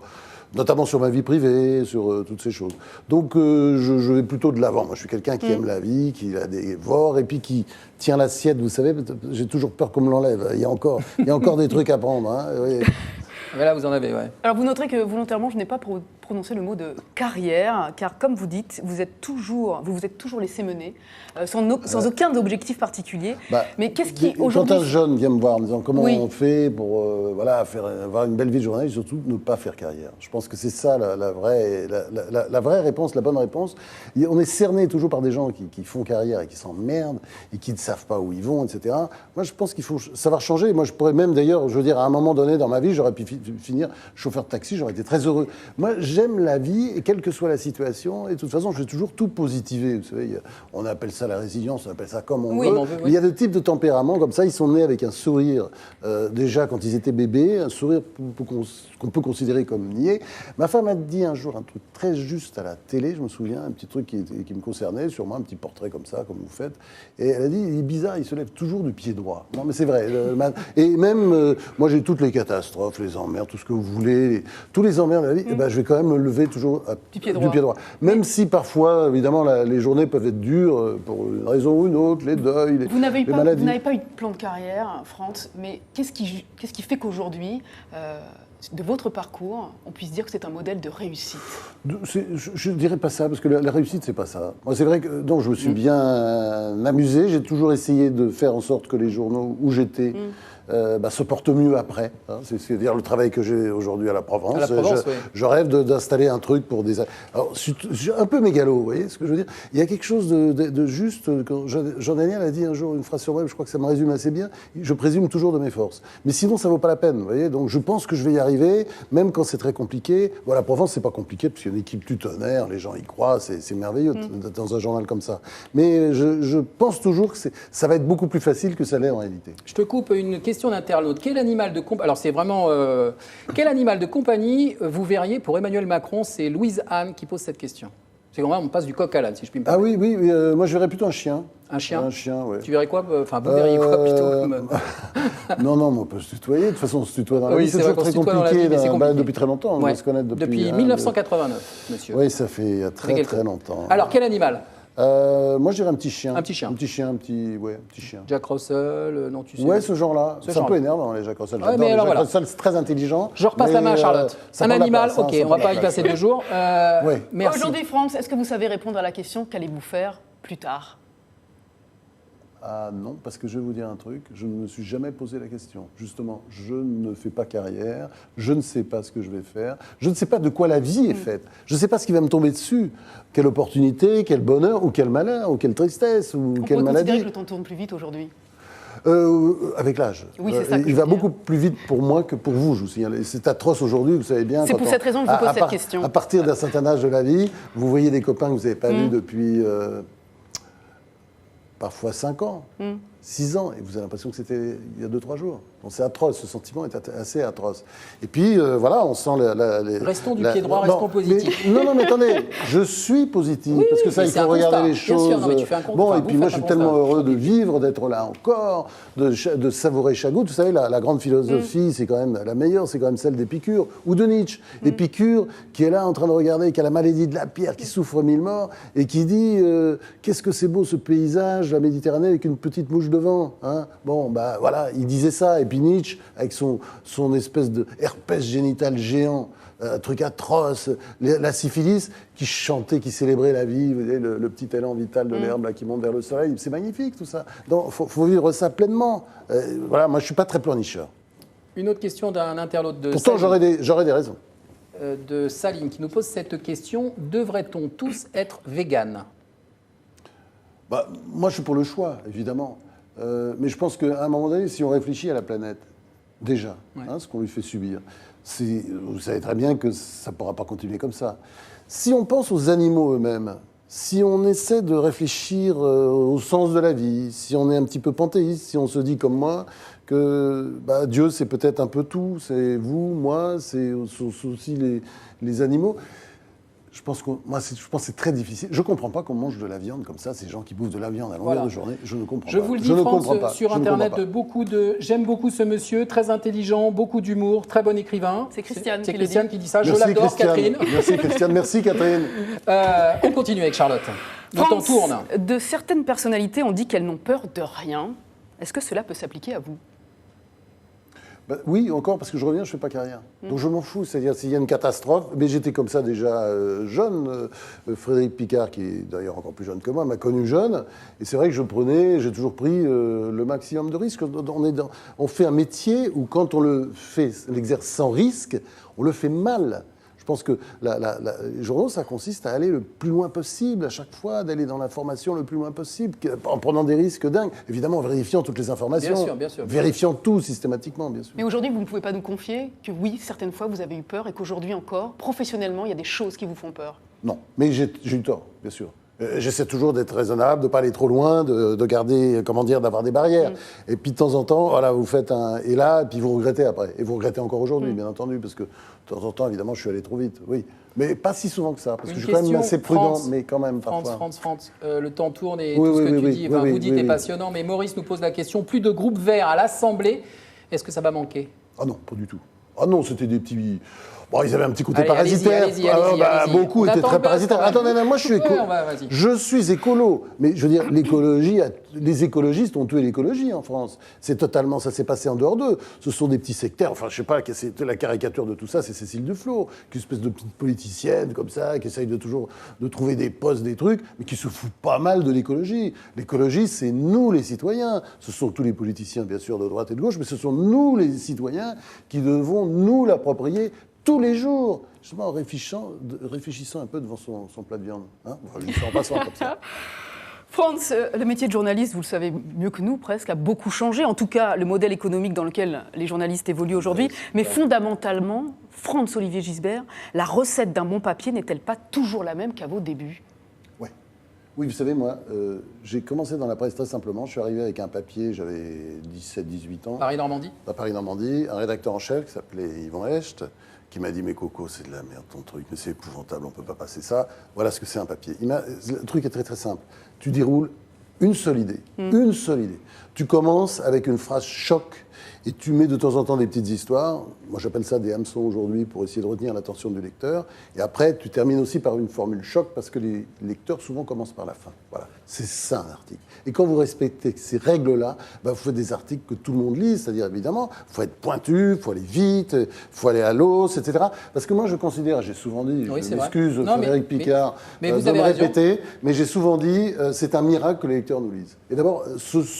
Notamment sur ma vie privée, sur toutes ces choses. Donc je vais plutôt de l'avant. Moi, je suis quelqu'un qui aime la vie, qui la dévore, et puis qui tient l'assiette, vous savez, j'ai toujours peur qu'on me l'enlève. Il y a encore des trucs à prendre. Hein, oui. Mais là, vous en avez, ouais. Alors, vous noterez que volontairement, je n'ai pas prononcer le mot de carrière, car comme vous dites, vous vous êtes toujours laissé mener, sans aucun objectif particulier. Mais qu'est-ce qui aujourd'hui... Quand un jeune vient me voir en me disant comment Oui. on fait pour avoir une belle vie de journaliste, surtout ne pas faire carrière. Je pense que c'est ça la vraie réponse, la bonne réponse. On est cerné toujours par des gens qui font carrière et qui s'emmerdent et qui ne savent pas où ils vont, etc. Moi, je pense qu'il faut savoir changer. Moi, je pourrais même d'ailleurs, je veux dire, à un moment donné dans ma vie, j'aurais pu finir chauffeur de taxi, j'aurais été très heureux. Moi, j'aime la vie, et quelle que soit la situation, et de toute façon, je vais toujours tout positiver. Vous savez, on appelle ça la résilience, on appelle ça comme on veut. Il y a des types de tempéraments comme ça, ils sont nés avec un sourire, déjà quand ils étaient bébés, un sourire qu'on peut considérer comme niais. Ma femme a dit un jour un truc très juste à la télé, je me souviens, un petit truc qui me concernait, sur moi, un petit portrait comme ça, comme vous faites, et elle a dit, il est bizarre, il se lève toujours du pied droit. Non, mais c'est vrai. Et même, moi, j'ai toutes les catastrophes, les emmerdes, tout ce que vous voulez, tous les emmerdes de la vie, je vais quand même me lever toujours du pied droit. Même si parfois, évidemment, les journées peuvent être dures pour une raison ou une autre, les deuils, les maladies. Vous n'avez pas eu de plan de carrière, Frantz, mais qu'est-ce qui fait qu'aujourd'hui, de votre parcours, on puisse dire que c'est un modèle de réussite? Je ne dirais pas ça, parce que la réussite, c'est pas ça. Moi, c'est vrai que je me suis bien amusé. J'ai toujours essayé de faire en sorte que les journaux où j'étais se portent mieux après. Hein. C'est-à-dire le travail que j'ai aujourd'hui à la Provence. Je rêve d'installer un truc pour des... Alors, je suis un peu mégalo, vous voyez ce que je veux dire? Il y a quelque chose de juste. Quand Jean-Daniel a dit un jour une phrase sur moi, je crois que ça me résume assez bien. Je présume toujours de mes forces. Mais sinon, ça ne vaut pas la peine, vous voyez? Donc, je pense que je vais y arriver, même quand c'est très compliqué. Bon, la Provence, c'est pas compliqué, parce qu'il y a une équipe tutonnaire, les gens y croient, c'est merveilleux d'être dans un journal comme ça. Mais je pense toujours que ça va être beaucoup plus facile que ça l'est en réalité. Je te coupe une question d'internaute. Quel animal de compagnie, alors c'est vraiment quel animal de compagnie vous verriez pour Emmanuel Macron? C'est Louise Anne qui pose cette question. C'est quand même, on passe du coq à l'âne, si je puis me permettre. Ah oui, moi je verrais plutôt un chien. Un chien? Un chien, oui. Tu verrais quoi? Enfin, vous verriez quoi plutôt Non, on peut se tutoyer. De toute façon, on se tutoie dans la vie. C'est toujours très compliqué, depuis très longtemps. Ouais. On se connaît depuis 1989, monsieur. Oui, ça fait très longtemps. Alors, quel animal? Moi, je dirais un petit chien. Un petit chien. Un petit chien. Jack Russell, non, tu sais. Ouais, ce genre-là. C'est un peu énervant, les Jack Russell. Ouais, mais alors Jack Russell, c'est très intelligent. Je repasse la main à Charlotte. Un animal, ok, on va pas y passer 2 jours. Merci. Aujourd'hui, Frantz, est-ce que vous savez répondre à la question qu'allez-vous faire plus tard? Ah non, parce que je vais vous dire un truc, je ne me suis jamais posé la question. Justement, je ne fais pas carrière, je ne sais pas ce que je vais faire, je ne sais pas de quoi la vie est faite, je ne sais pas ce qui va me tomber dessus. Quelle opportunité, quel bonheur, ou quel malheur, ou quelle tristesse, ou quelle maladie. On pourrait considérer que le temps tourne plus vite aujourd'hui? Avec l'âge. Oui, c'est ça. Il va beaucoup plus vite pour moi que pour vous, je vous signale. C'est atroce aujourd'hui, vous savez bien. C'est pour cette raison que je vous pose cette question. À partir d'un certain âge de la vie, vous voyez des copains que vous n'avez pas vus depuis... parfois 5 ans, 6 ans, et vous avez l'impression que c'était il y a 2-3 jours. Donc c'est atroce, ce sentiment est assez atroce. Et puis voilà, on sent Restons du pied droit, restons positifs. Non, mais attendez, je suis positif, parce que ça, il faut regarder les choses. Bien sûr, non, mais tu fais un constat. Et puis moi, je suis tellement heureux de vivre, d'être là encore, de savourer chaque goutte. Vous savez, la grande philosophie, c'est quand même la meilleure, c'est quand même celle d'Épicure, ou de Nietzsche. Épicure, qui est là en train de regarder, qui a la maladie de la pierre, qui souffre 1000 morts, et qui dit qu'est-ce que c'est beau ce paysage, la Méditerranée, avec une petite mouche devant. Hein. Bon, bah voilà, il disait ça. Et puis Nietzsche, avec son espèce de herpès génital géant, un truc atroce, la syphilis, qui chantait, qui célébrait la vie, vous voyez, le petit élan vital de l'herbe là, qui monte vers le soleil. C'est magnifique tout ça. Donc, faut vivre ça pleinement. Voilà, moi, je suis pas très pleurnicheur. Une autre question d'un internaute de Pourtant, j'aurais des raisons. De Saline, qui nous pose cette question. Devrait-on tous être véganes? Moi, je suis pour le choix, évidemment. Mais je pense qu'à un moment donné, si on réfléchit à la planète, déjà, ce qu'on lui fait subir, vous savez très bien que ça ne pourra pas continuer comme ça. Si on pense aux animaux eux-mêmes, si on essaie de réfléchir au sens de la vie, si on est un petit peu panthéiste, si on se dit comme moi que Dieu c'est peut-être un peu tout, c'est vous, moi, c'est aussi les animaux. Je pense que c'est très difficile. Je ne comprends pas qu'on mange de la viande comme ça, ces gens qui bouffent de la viande à longueur de journée. Je ne comprends pas. Je vous le dis, France, sur Internet, j'aime beaucoup ce monsieur, très intelligent, beaucoup d'humour, très bon écrivain. C'est Christiane qui dit ça. Je l'adore, Catherine. Merci Christiane, merci Catherine. On continue avec Charlotte. Le temps tourne. De certaines personnalités, on dit qu'elles n'ont peur de rien. Est-ce que cela peut s'appliquer à vous? Oui, encore, parce que je reviens, je ne fais pas carrière. Donc je m'en fous, c'est-à-dire s'il y a une catastrophe, mais j'étais comme ça déjà jeune. Frédéric Picard, qui est d'ailleurs encore plus jeune que moi, m'a connu jeune. Et c'est vrai que j'ai toujours pris le maximum de risques. On fait un métier où quand on l'exerce sans risque, on le fait mal. Je pense que les journaux, ça consiste à aller le plus loin possible, à chaque fois, d'aller dans l'information le plus loin possible, en prenant des risques dingues, évidemment en vérifiant toutes les informations, bien sûr. vérifiant tout systématiquement, bien sûr. Mais aujourd'hui, vous ne pouvez pas nous confier que oui, certaines fois, vous avez eu peur et qu'aujourd'hui encore, professionnellement, il y a des choses qui vous font peur. Non, mais j'ai eu tort, bien sûr. J'essaie toujours d'être raisonnable, de ne pas aller trop loin, de garder, d'avoir des barrières. Et puis de temps en temps, voilà, vous faites un... Et là, puis vous regrettez après. Et vous regrettez encore aujourd'hui, bien entendu, parce que de temps en temps, évidemment, je suis allé trop vite, oui. Mais pas si souvent que ça, parce que je suis quand même assez prudent, mais quand même parfois. France, le temps tourne et tout ce que tu dis, vous dites est passionnant, mais Maurice nous pose la question, plus de groupes verts à l'Assemblée, est-ce que ça va manquer? Ah non, pas du tout. Ah non, c'était des petits... Bon, ils avaient un petit côté parasitaire. Allez-y. Beaucoup étaient très parasitaires. Attendez, moi je suis écolo. Mais je veux dire, les écologistes ont tué l'écologie en France. C'est totalement, ça s'est passé en dehors d'eux. Ce sont des petits sectaires. Enfin, je sais pas, c'était la caricature de tout ça, c'est Cécile Duflot, qui est une espèce de petite politicienne comme ça, qui essaye de trouver des postes, des trucs, mais qui se fout pas mal de l'écologie. L'écologie, c'est nous les citoyens. Ce sont tous les politiciens, bien sûr, de droite et de gauche, mais ce sont nous les citoyens qui devons nous l'approprier tous les jours, justement en réfléchissant un peu devant son plat de viande. Hein, en passant comme ça. Franz, le métier de journaliste, vous le savez mieux que nous presque, a beaucoup changé. En tout cas, le modèle économique dans lequel les journalistes évoluent aujourd'hui. Mais fondamentalement, Franz Olivier Gisbert, la recette d'un bon papier n'est-elle pas toujours la même qu'à vos débuts? Oui, vous savez, moi, j'ai commencé dans la presse très simplement. Je suis arrivé avec un papier, j'avais 17-18 ans. Paris-Normandie? À Paris-Normandie, un rédacteur en chef qui s'appelait Yvan Hecht, qui m'a dit « Mais Coco, c'est de la merde ton truc, mais c'est épouvantable, on ne peut pas passer ça. Voilà ce que c'est un papier. » Le truc est très très simple. Tu déroules une seule idée, une seule idée. Tu commences avec une phrase choc et tu mets de temps en temps des petites histoires. Moi, j'appelle ça des hameçons aujourd'hui pour essayer de retenir l'attention du lecteur. Et après, tu termines aussi par une formule choc parce que les lecteurs souvent commencent par la fin. Voilà, c'est ça un article. Et quand vous respectez ces règles-là, vous faites des articles que tout le monde lit, c'est-à-dire évidemment, il faut être pointu, il faut aller vite, il faut aller à l'os, etc. Parce que moi, je considère, j'ai souvent dit, je m'excuse Frédéric Picard de me répéter, mais j'ai souvent dit, c'est un miracle que les lecteurs nous lisent. Et d'abord,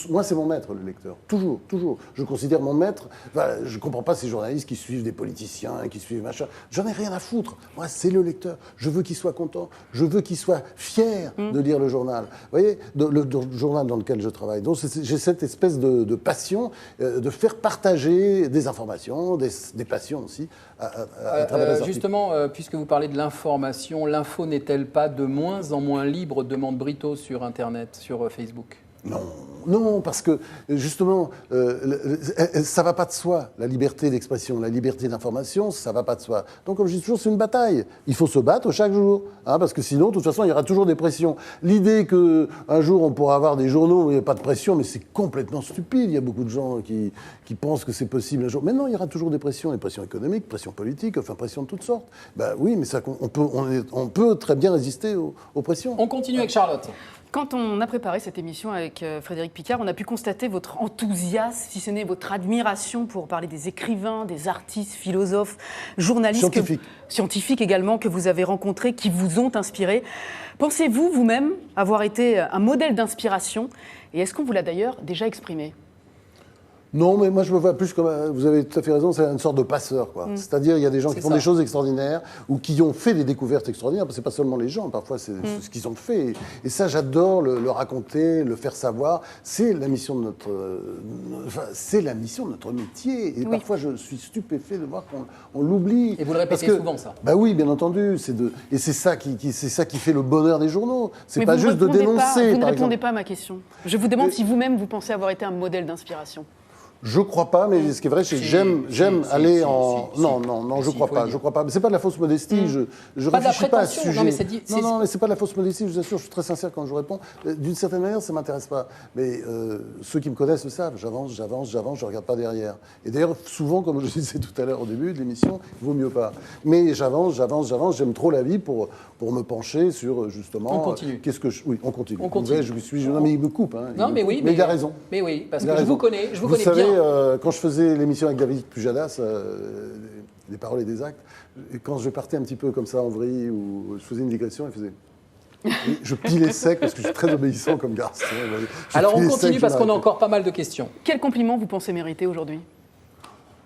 moi, c'est mon maître, le lecteur. Toujours, toujours. Je considère mon maître, je ne comprends pas ces journalistes qui suivent des politiciens, qui suivent machin. J'en ai rien à foutre. Moi, c'est le lecteur. Je veux qu'il soit content. Je veux qu'il soit fier de lire le journal. Vous voyez, le journal dans lequel je travaille. Donc, j'ai cette espèce de passion de faire partager des informations, des passions aussi, à travers les articles. Justement, puisque vous parlez de l'information, l'info n'est-elle pas de moins en moins libre, demande Brito sur Internet, sur Facebook? Non, parce que justement, ça va pas de soi, la liberté d'expression, la liberté d'information, ça va pas de soi. Donc, comme je dis toujours, c'est une bataille. Il faut se battre chaque jour, parce que sinon, de toute façon, il y aura toujours des pressions. L'idée qu'un jour, on pourra avoir des journaux où il n'y a pas de pression, mais c'est complètement stupide. Il y a beaucoup de gens qui pensent que c'est possible un jour. Mais non, il y aura toujours des pressions économiques, pressions politiques, enfin, pressions de toutes sortes. Oui, mais ça, on peut très bien résister aux pressions. On continue avec Charlotte. Quand on a préparé cette émission avec Frédéric Picard, on a pu constater votre enthousiasme, si ce n'est votre admiration pour parler des écrivains, des artistes, philosophes, journalistes, scientifiques également, que vous avez rencontrés, qui vous ont inspiré. Pensez-vous vous-même avoir été un modèle d'inspiration? Et est-ce qu'on vous l'a d'ailleurs déjà exprimé? Non, mais moi je me vois plus comme, vous avez tout à fait raison, c'est une sorte de passeur, quoi. C'est-à-dire, il y a des gens qui font des choses extraordinaires ou qui ont fait des découvertes extraordinaires, parce que c'est pas seulement les gens, parfois c'est ce qu'ils ont fait. Et ça, j'adore le raconter, le faire savoir. C'est la mission de notre métier. Et parfois, je suis stupéfait de voir qu'on l'oublie. Et vous le répétez souvent, ça. Oui, bien entendu. Et c'est ça qui fait le bonheur des journaux. C'est pas juste de dénoncer. Vous ne répondez pas à ma question. Je vous demande si vous-même vous pensez avoir été un modèle d'inspiration. Je crois pas, mais ce qui est vrai, c'est que j'aime aller en... Non, je crois pas. Mais c'est pas de la fausse modestie. Je réfléchis pas à ce sujet. Non, mais c'est pas de la fausse modestie. Je vous assure, je suis très sincère quand je réponds. D'une certaine manière, ça m'intéresse pas. Mais ceux qui me connaissent le savent. J'avance, je regarde pas derrière. Et d'ailleurs, souvent, comme je disais tout à l'heure au début de l'émission, il vaut mieux pas. Mais j'avance. J'aime trop la vie pour me pencher sur justement. On continue. Oui, on continue. Non, mais il me coupe. Non, mais oui. Mais il a raison. Mais oui, parce que je vous connais bien. quand je faisais l'émission avec David Pujadas, des paroles et des actes, et quand je partais un petit peu comme ça en vrille, ou je faisais une digression, il faisait... Et je pilais sec parce que je suis très obéissant comme garçon. Alors on continue parce qu'on a encore pas mal de questions. Quel compliment vous pensez mériter aujourd'hui?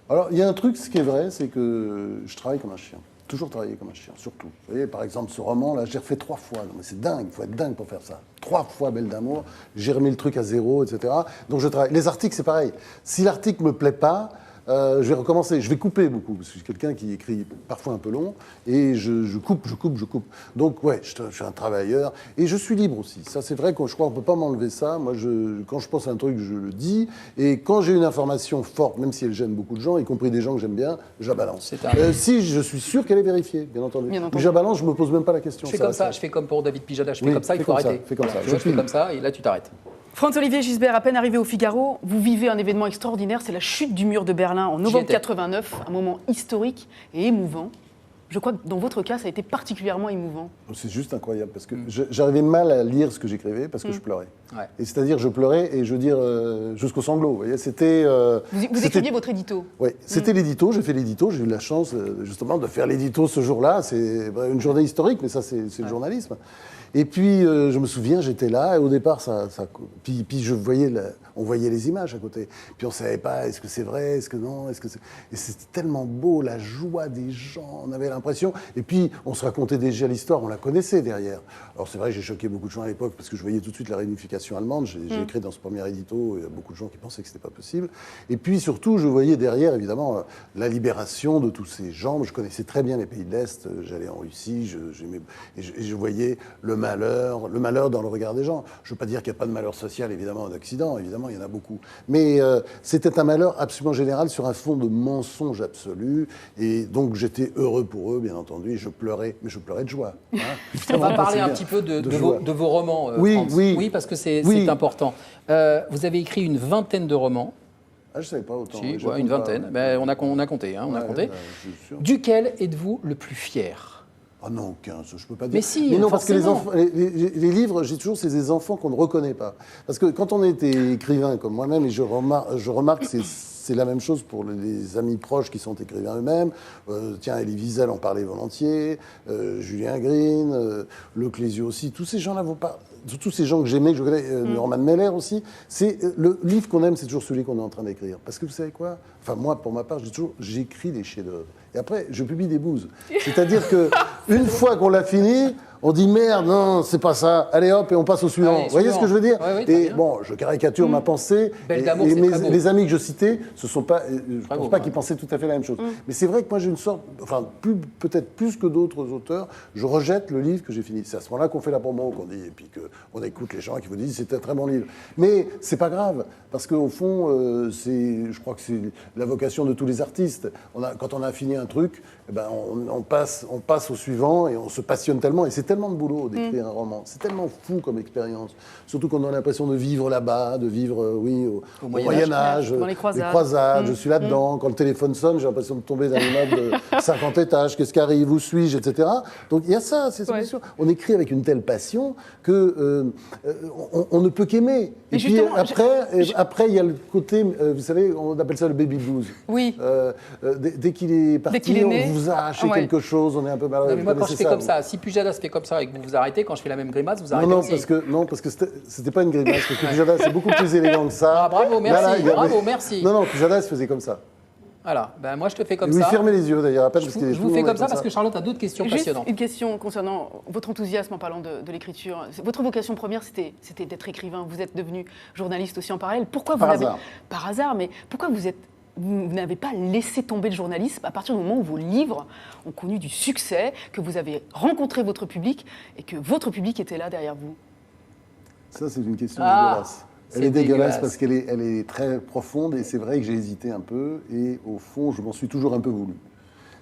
Alors il y a un truc, ce qui est vrai, c'est que je travaille comme un chien. Toujours travailler comme un chien, surtout. Vous voyez, par exemple, ce roman, là, j'ai refait 3 fois. Non, mais c'est dingue, il faut être dingue pour faire ça. 3 fois Belle d'amour, j'ai remis le truc à 0, etc. Donc je travaille. Les articles, c'est pareil. Si l'article me plaît pas, je vais recommencer. Je vais couper beaucoup, parce que je suis quelqu'un qui écrit parfois un peu long, et je coupe. Donc, ouais, je suis un travailleur, et je suis libre aussi. Ça, c'est vrai que je crois qu'on ne peut pas m'enlever ça. Moi, quand je pense à un truc, je le dis, et quand j'ai une information forte, même si elle gêne beaucoup de gens, y compris des gens que j'aime bien, je la balance. Si je suis sûr qu'elle est vérifiée, bien entendu. Mais je la balance, je ne me pose même pas la question. Je fais comme ça, je fais comme pour David Pijada, je fais comme ça, il faut arrêter. Fais comme ça. Je fais comme ça, et là, tu t'arrêtes. Franz-Olivier Gisbert, à peine arrivé au Figaro, vous vivez un événement extraordinaire, c'est la chute du mur de Berlin en novembre 89, un moment historique et émouvant. Je crois que dans votre cas, ça a été particulièrement émouvant. C'est juste incroyable, parce que j'arrivais mal à lire ce que j'écrivais, parce que je pleurais. Ouais. Et c'est-à-dire, je pleurais, et je veux dire, jusqu'au sanglot. Vous voyez, c'était... Vous écriviez votre édito. Oui, c'était l'édito, j'ai fait l'édito, j'ai eu la chance, justement, de faire l'édito ce jour-là. C'est une journée historique, mais ça, c'est le journalisme. Et puis, je me souviens, j'étais là, et au départ, puis je voyais, on voyait les images à côté. Puis on ne savait pas, est-ce que c'est vrai, est-ce que non, et c'était tellement beau, la joie des gens, on avait l'impression. Et puis, on se racontait déjà l'histoire, on la connaissait derrière. Alors c'est vrai, j'ai choqué beaucoup de gens à l'époque, parce que je voyais tout de suite la réunification allemande. J'ai écrit dans ce premier édito, il y a beaucoup de gens qui pensaient que ce n'était pas possible. Et puis, surtout, je voyais derrière, évidemment, la libération de tous ces gens. Je connaissais très bien les pays de l'Est, j'allais en Russie, je voyais le malheur dans le regard des gens. Je ne veux pas dire qu'il n'y a pas de malheur social, évidemment, en Occident, évidemment, il y en a beaucoup. Mais c'était un malheur absolument général sur un fond de mensonge absolu. Et donc, j'étais heureux pour eux, bien entendu, et je pleurais, mais je pleurais de joie. Hein. On va parler un petit peu de vos romans, Franz. Oui, parce que c'est important. Vous avez écrit une vingtaine de romans. Ah, je ne savais pas autant. Si, une vingtaine. Ben, on a compté. Hein, on a compté. Duquel êtes-vous le plus fier ? Ah non, aucun, je ne peux pas dire. Mais si, non, parce que les livres, j'ai toujours, c'est des enfants qu'on ne reconnaît pas. Parce que quand on était écrivain comme moi-même, et je remarque que c'est la même chose pour les amis proches qui sont écrivains eux-mêmes. Tiens, Elie Wiesel en parlait volontiers, Julien Green, Le Clésio aussi. Tous ces gens-là vont pas... Tous ces gens que j'aimais, que je connais, Norman Mailer aussi, c'est le livre qu'on aime, c'est toujours celui qu'on est en train d'écrire. Parce que vous savez quoi ? Enfin, moi, pour ma part, j'écris des chefs-d'œuvre. Et après, je publie des bouses. C'est-à-dire qu'une fois qu'on l'a fini, on dit merde, non, c'est pas ça. Allez hop, et on passe au suivant. Allez, vous voyez ce que je veux dire ? Et bon, je caricature ma pensée. Belle d'amour, et les amis que je citais, ce sont pas, je ne pense pas qu'ils pensaient tout à fait la même chose. Mais c'est vrai que moi, j'ai une sorte, enfin, peut-être plus que d'autres auteurs, je rejette le livre que j'ai fini. C'est à ce moment-là qu'on fait la promo, qu'on dit, et puis qu'on écoute les gens qui vous disent c'est un très bon livre. Mais c'est pas grave, parce qu'au fond, je crois que c'est la vocation de tous les artistes. Quand on a fini un truc, eh ben, on passe au suivant et on se passionne tellement. Et c'est tellement de boulot d'écrire un roman. C'est tellement fou comme expérience. Surtout qu'on a l'impression de vivre là-bas, de vivre, au Moyen-Âge, dans les croisades. Je suis là-dedans. Quand le téléphone sonne, j'ai l'impression de tomber d'un immeuble de 50 étages. Qu'est-ce qui arrive ? Où suis-je ? Etc. Donc il y a ça, c'est sûr. On écrit avec une telle passion que on ne peut qu'aimer. Et puis après, il y a le côté, vous savez, on appelle ça le baby blues. Oui. Dès qu'il est parti, on vous a arraché quelque chose, on est un peu malheureux. Moi, quand je fais comme ça, si Pujadas fait comme ça et que vous vous arrêtez, quand je fais la même grimace, vous arrêtez aussi. Non, parce que c'était pas une grimace. Parce que Pujadas, c'est beaucoup plus élégant que ça. Ah, bravo, merci. Merci. Non, Pujadas faisait comme ça. Voilà, ben moi je te fais comme ça. Vous fermez les yeux d'ailleurs. Je vous fais comme ça parce que Charlotte a d'autres questions passionnantes. Une question concernant votre enthousiasme en parlant de l'écriture. Votre vocation première, c'était d'être écrivain. Vous êtes devenu journaliste aussi en parallèle. Pourquoi vous n'avez... Par hasard, mais pourquoi vous n'avez pas laissé tomber le journalisme à partir du moment où vos livres ont connu du succès, que vous avez rencontré votre public et que votre public était là derrière vous ? Ça, c'est une question dégueulasse. Elle est dégueulasse parce qu'elle est très profonde et c'est vrai que j'ai hésité un peu et au fond, je m'en suis toujours un peu voulu.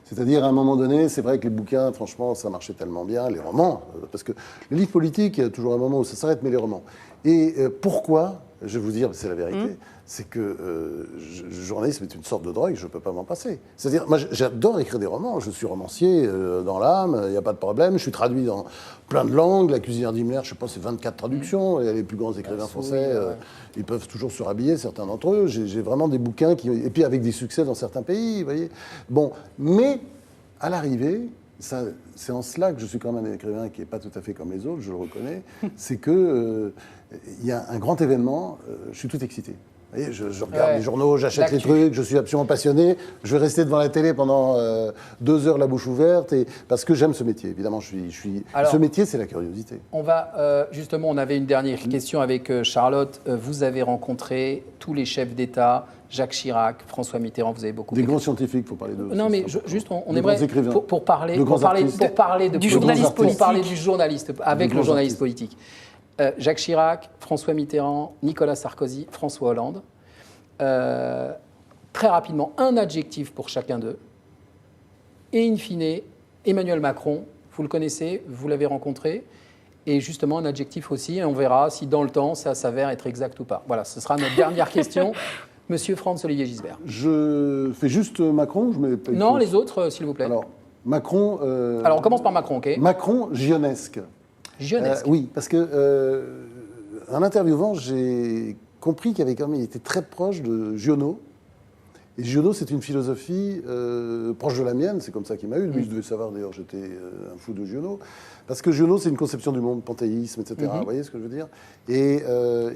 C'est-à-dire, à un moment donné, c'est vrai que les bouquins, franchement, ça marchait tellement bien, les romans, parce que les livres politiques, il y a toujours un moment où ça s'arrête, mais les romans. Et pourquoi ? je vais vous dire, c'est la vérité, c'est que le journalisme est une sorte de drogue, je ne peux pas m'en passer. C'est-à-dire, moi j'adore écrire des romans, je suis romancier dans l'âme, il n'y a pas de problème, je suis traduit dans plein de langues, La cuisinière d'Himmler, je ne sais pas, c'est 24 traductions, et les plus grands écrivains français, ils peuvent toujours se rhabiller, certains d'entre eux, j'ai vraiment des bouquins, et puis avec des succès dans certains pays, vous voyez. Bon, mais à l'arrivée, c'est en cela que je suis quand même un écrivain qui n'est pas tout à fait comme les autres, je le reconnais, c'est que il y a un grand événement, je suis tout excité. Vous voyez, je regarde les journaux, j'achète les trucs, je suis absolument passionné. Je vais rester devant la télé pendant 2 heures la bouche ouverte, parce que j'aime ce métier. Évidemment, Alors, ce métier, c'est la curiosité. On va justement, on avait une dernière question avec Charlotte. Vous avez rencontré tous les chefs d'État, Jacques Chirac, François Mitterrand. Vous avez beaucoup. Des grands scientifiques, il faut parler d'eux. Non, mais juste, on Des aimerait grands écrivains. pour parler du journaliste avec le journaliste politique. Jacques Chirac, François Mitterrand, Nicolas Sarkozy, François Hollande. Très rapidement, un adjectif pour chacun d'eux. Et in fine, Emmanuel Macron, vous le connaissez, vous l'avez rencontré. Et justement, un adjectif aussi. Et on verra si dans le temps, ça s'avère être exact ou pas. Voilà, ce sera notre dernière question. Monsieur Franz-Olivier Gisbert. Je fais juste Macron, je mets pas Non, les autres, s'il vous plaît. Alors, Macron... Alors, on commence par Macron, ok. Macron, gionesque. Gionesque. Oui, parce que en interviewant, j'ai compris qu'il il était très proche de Giono. Et Giono, c'est une philosophie proche de la mienne, c'est comme ça qu'il m'a eu. Lui, je devais savoir d'ailleurs, j'étais un fou de Giono. Parce que Giono, c'est une conception du monde, panthéisme, etc. Vous voyez ce que je veux dire? Et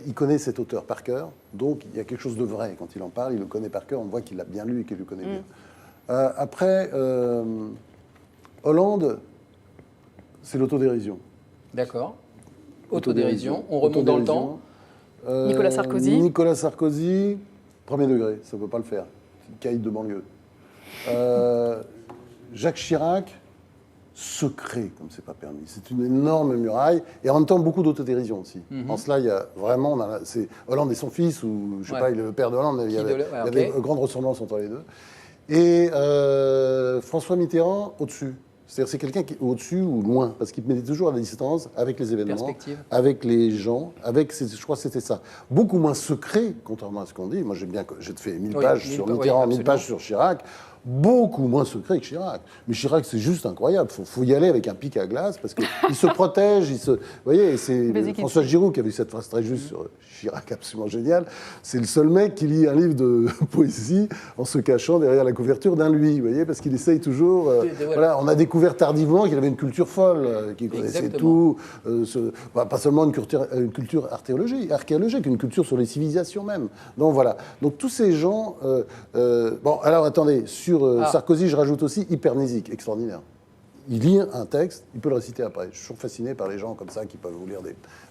il connaît cet auteur par cœur, donc il y a quelque chose de vrai. Quand il en parle, il le connaît par cœur, on voit qu'il l'a bien lu et qu'il le connaît bien. Après, Hollande, c'est l'autodérision. D'accord. Autodérision. On remonte dans le temps. Nicolas Sarkozy. Nicolas Sarkozy, premier degré, ça ne peut pas le faire. C'est une caïd de banlieue. Jacques Chirac, secret, comme c'est pas permis. C'est une énorme muraille. Et en même temps, beaucoup d'autodérision aussi. En cela, il y a vraiment... c'est Hollande et son fils, ou je sais pas, il est le père de Hollande, mais il y avait une grande ressemblance entre les deux. Et François Mitterrand, au-dessus. C'est-à-dire c'est quelqu'un qui est au-dessus ou loin, parce qu'il mettait toujours à la distance avec les événements, avec les gens, je crois que c'était ça. Beaucoup moins secret, contrairement à ce qu'on dit. Moi, j'ai fait 1000 pages sur Mitterrand, 1000 pages sur Chirac. Beaucoup moins secret que Chirac. Mais Chirac, c'est juste incroyable. Faut y aller avec un pic à glace parce qu'il se protège. Vous voyez, c'est François Giroud qui a vu cette phrase très juste sur Chirac, absolument géniale. C'est le seul mec qui lit un livre de poésie en se cachant derrière la couverture d'un lui. Vous voyez, parce qu'il essaye toujours. Voilà, on a découvert tardivement qu'il avait une culture folle, qu'il connaissait tout. Pas seulement une culture archéologique, une culture sur les civilisations même. Donc voilà. Donc tous ces gens. Bon, alors attendez. Sur Sarkozy, je rajoute aussi hypermnésique, extraordinaire. Il lit un texte, il peut le réciter après. Je suis toujours fasciné par les gens comme ça qui peuvent vous lire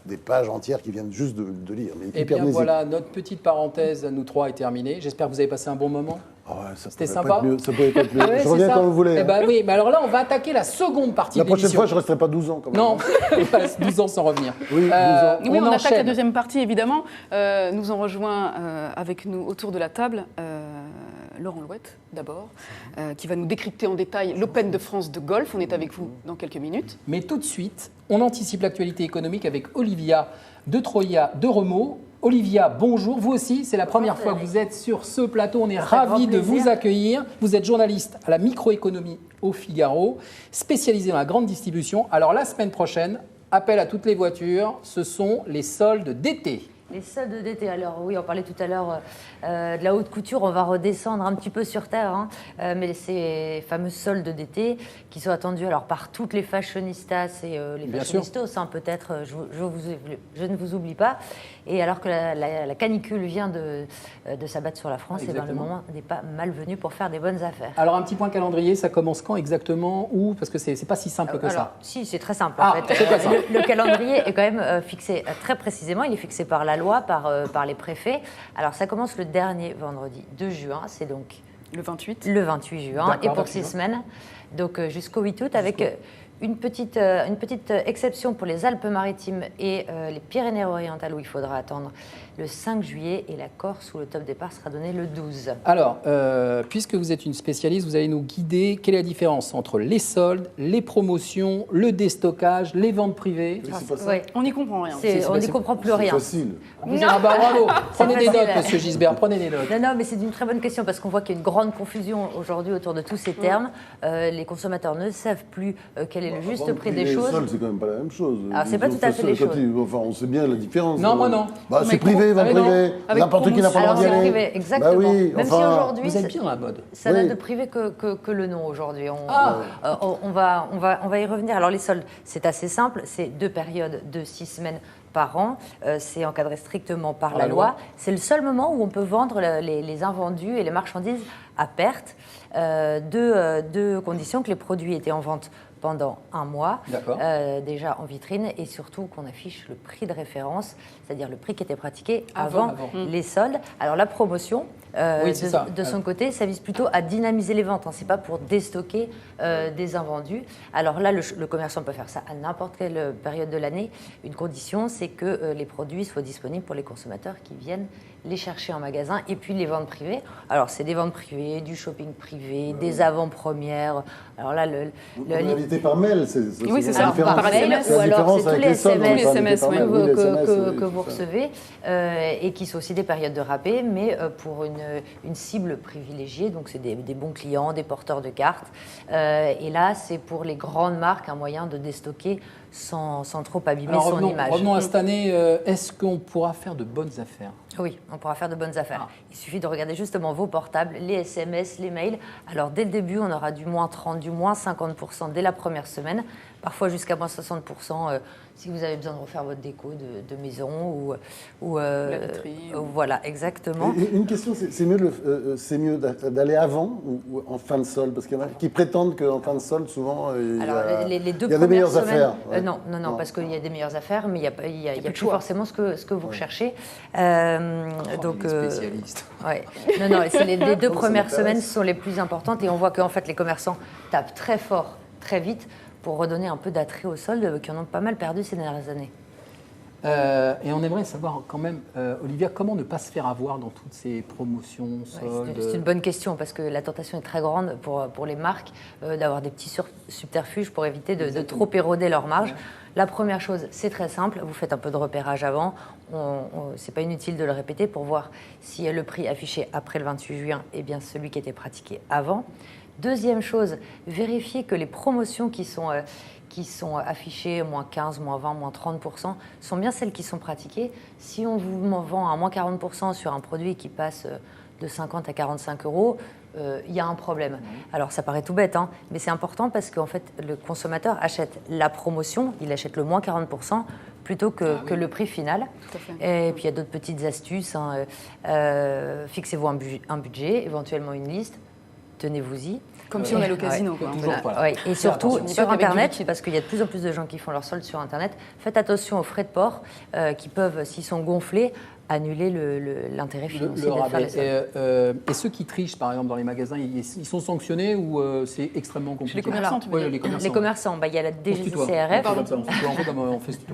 des pages entières qui viennent juste de lire. Mais eh bien voilà, notre petite parenthèse, nous trois, est terminée. J'espère que vous avez passé un bon moment. Oh ouais, c'était sympa. Ça pouvait pas être mieux. Je reviens quand vous voulez. Eh ben, oui, mais alors là, on va attaquer la seconde partie de l'émission. La prochaine fois, je ne resterai pas 12 ans. Quand même. Non, 12 ans sans revenir. Oui, 12 ans. Oui, on attaque la deuxième partie, évidemment. Nous en rejoint avec nous autour de la table Laurent Louette, d'abord, qui va nous décrypter en détail l'Open de France de golf. On est avec vous dans quelques minutes. Mais tout de suite, on anticipe l'actualité économique avec Olivia de Troya de Remaux. Olivia, bonjour. Vous aussi, c'est la première fois que vous êtes sur ce plateau. On est ravis de vous accueillir. Vous êtes journaliste à la microéconomie au Figaro, spécialisée dans la grande distribution. Alors la semaine prochaine, appel à toutes les voitures, ce sont les soldes d'été. Les soldes d'été, alors oui, on parlait tout à l'heure de la haute couture, on va redescendre un petit peu sur terre, mais ces fameuses soldes d'été qui sont attendues alors, par toutes les fashionistas et les fashionistos, peut-être, je ne vous oublie pas. Et alors que la canicule vient de s'abattre sur la France, et le moment n'est pas malvenu pour faire des bonnes affaires. Alors un petit point calendrier, ça commence quand exactement? Où? Parce que c'est pas si simple que ça. Si, c'est très simple en fait. Le calendrier est quand même fixé très précisément, il est fixé par la loi, par les préfets. Alors ça commence le dernier vendredi 2 juin, c'est donc le 28 juin, et pour 6 semaines, donc jusqu'au 8 août, avec Une petite exception pour les Alpes-Maritimes et les Pyrénées-Orientales où il faudra attendre le 5 juillet et la Corse où le top départ sera donné le 12. Alors, puisque vous êtes une spécialiste, vous allez nous guider. Quelle est la différence entre les soldes, les promotions, le déstockage, les ventes privées? Oui, c'est pas ça. Ouais. On n'y comprend rien. On n'y comprend plus C'est rien. facile. Ah bah bravo. Prenez des facile. notes, monsieur Gisbert, prenez des notes. Non, mais c'est une très bonne question parce qu'on voit qu'il y a une grande confusion aujourd'hui autour de tous ces termes. Les consommateurs ne savent plus quel est le juste Vente prix des privée et choses. solde, c'est quand même pas la même chose. Alors, c'est pas tout à fait les choses. Enfin, on sait bien la différence. Non, moi non. Bah, c'est Mais privé, vente avec- privée. avec N'importe qui n'a pas le droit Alors d'y c'est aller. privé, exactement. Bah oui, Même si enfin, aujourd'hui, Vous êtes bien à la mode. ça n'a Oui. de privé que le nom aujourd'hui. Ah. On va y revenir. Alors les soldes, c'est assez simple. C'est 2 périodes de 6 semaines par an. C'est encadré strictement par la loi. C'est le seul moment où on peut vendre les invendus et les marchandises à perte. Deux conditions: que les produits étaient en vente pendant un mois, D'accord. déjà en vitrine, et surtout qu'on affiche le prix de référence, c'est-à-dire le prix qui était pratiqué Avant. avant les soldes. Alors la promotion, Oui, c'est ça. de son côté, ça vise plutôt à dynamiser les ventes. Hein. C'est pas pour déstocker des invendus. Alors là, le commerçant peut faire ça à n'importe quelle période de l'année. Une condition, c'est que les produits soient disponibles pour les consommateurs qui viennent les chercher en magasin, et puis les ventes privées. Alors c'est des ventes privées, du shopping privé, des avant-premières. Alors là, On est invité par mail, Oui, c'est ça, la différence. par SMS, C'est la ou alors différence c'est avec tous les soldes, on est SMS, pas invité par oui, mail. Oui, les SMS, oui, que c'est vous ça. recevez, et qui sont aussi des périodes de rabais, mais pour une cible privilégiée. Donc c'est des bons clients, des porteurs de cartes. Et là, c'est pour les grandes marques un moyen de déstocker sans trop abîmer Alors son image. revenons à cette année. Est-ce qu'on pourra faire de bonnes affaires? Oui, on pourra faire de bonnes affaires. Il suffit de regarder justement vos portables, les SMS, les mails. Alors dès le début, on aura du moins 30, du moins 50% dès la première semaine, parfois jusqu'à moins 60% si vous avez besoin de refaire votre déco de maison ou La vitrine. voilà, exactement. Et une question, c'est mieux d'aller avant ou en fin de solde? Parce qu'il y en a qui prétendent qu'en fin de solde, souvent, il Alors, y a, les deux il y a des premières meilleures semaines, affaires. Ouais. non, parce qu'il y a des meilleures affaires, mais il n'y a plus de plus choix. forcément ce que vous recherchez. Donc, Spécialiste. ouais. Non, c'est les deux Ça premières m'intéresse. semaines sont les plus importantes, et on voit qu'en fait les commerçants tapent très fort, très vite, pour redonner un peu d'attrait aux soldes qui en ont pas mal perdu ces dernières années. Et on aimerait savoir quand même, Olivia, comment ne pas se faire avoir dans toutes ces promotions, Ouais, soldes. c'est une bonne question, parce que la tentation est très grande pour les marques d'avoir des petits subterfuges pour éviter de trop éroder leur marge. La première chose, c'est très simple, vous faites un peu de repérage avant, c'est pas inutile de le répéter pour voir si le prix affiché après le 28 juin est bien celui qui était pratiqué avant. Deuxième chose, vérifiez que les promotions qui sont affichées, moins 15, moins 20, moins 30%, sont bien celles qui sont pratiquées. Si on vous vend à moins 40% sur un produit qui passe de 50 à 45 euros, il y a un problème. Alors ça paraît tout bête, hein, mais c'est important parce qu'en fait, le consommateur achète la promotion, il achète le moins 40%, plutôt que le prix final. Tout à fait. Et puis il y a d'autres petites astuces. Hein. Fixez-vous un budget, éventuellement une liste, tenez-vous-y. Comme si on allait au casino, quoi. toujours, voilà. Ouais, et surtout attention. sur Pas qu'avec du Internet, liquide. parce qu'il y a de plus en plus de gens qui font leurs soldes sur Internet, faites attention aux frais de port qui peuvent, s'ils sont gonflés, annuler l'intérêt financier Le de faire rabais. les soldes. Et ceux qui trichent, par exemple, dans les magasins, ils sont sanctionnés ou c'est extrêmement compliqué? les commerçants, tu veux Ouais, dire. les commerçants. Les commerçants, il y a la On se tutoie. DGCCRF, On fait comme ça, on se tutoie, on fait comme on fait ce tuto.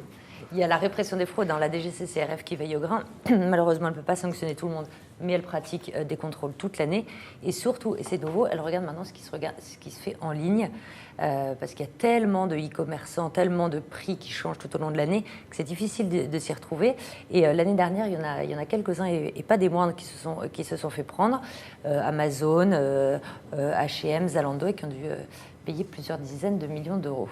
il y a la répression des fraudes, hein, la DGCCRF qui veille au grain. Malheureusement, elle ne peut pas sanctionner tout le monde, mais elle pratique des contrôles toute l'année. Et surtout, et c'est nouveau, elle regarde maintenant ce qui se fait en ligne, parce qu'il y a tellement de e-commerçants, tellement de prix qui changent tout au long de l'année, que c'est difficile de s'y retrouver. Et l'année dernière, il y en a quelques-uns, et pas des moindres, qui se sont fait prendre. Amazon, H&M, Zalando, et qui ont dû payer plusieurs dizaines de millions d'euros.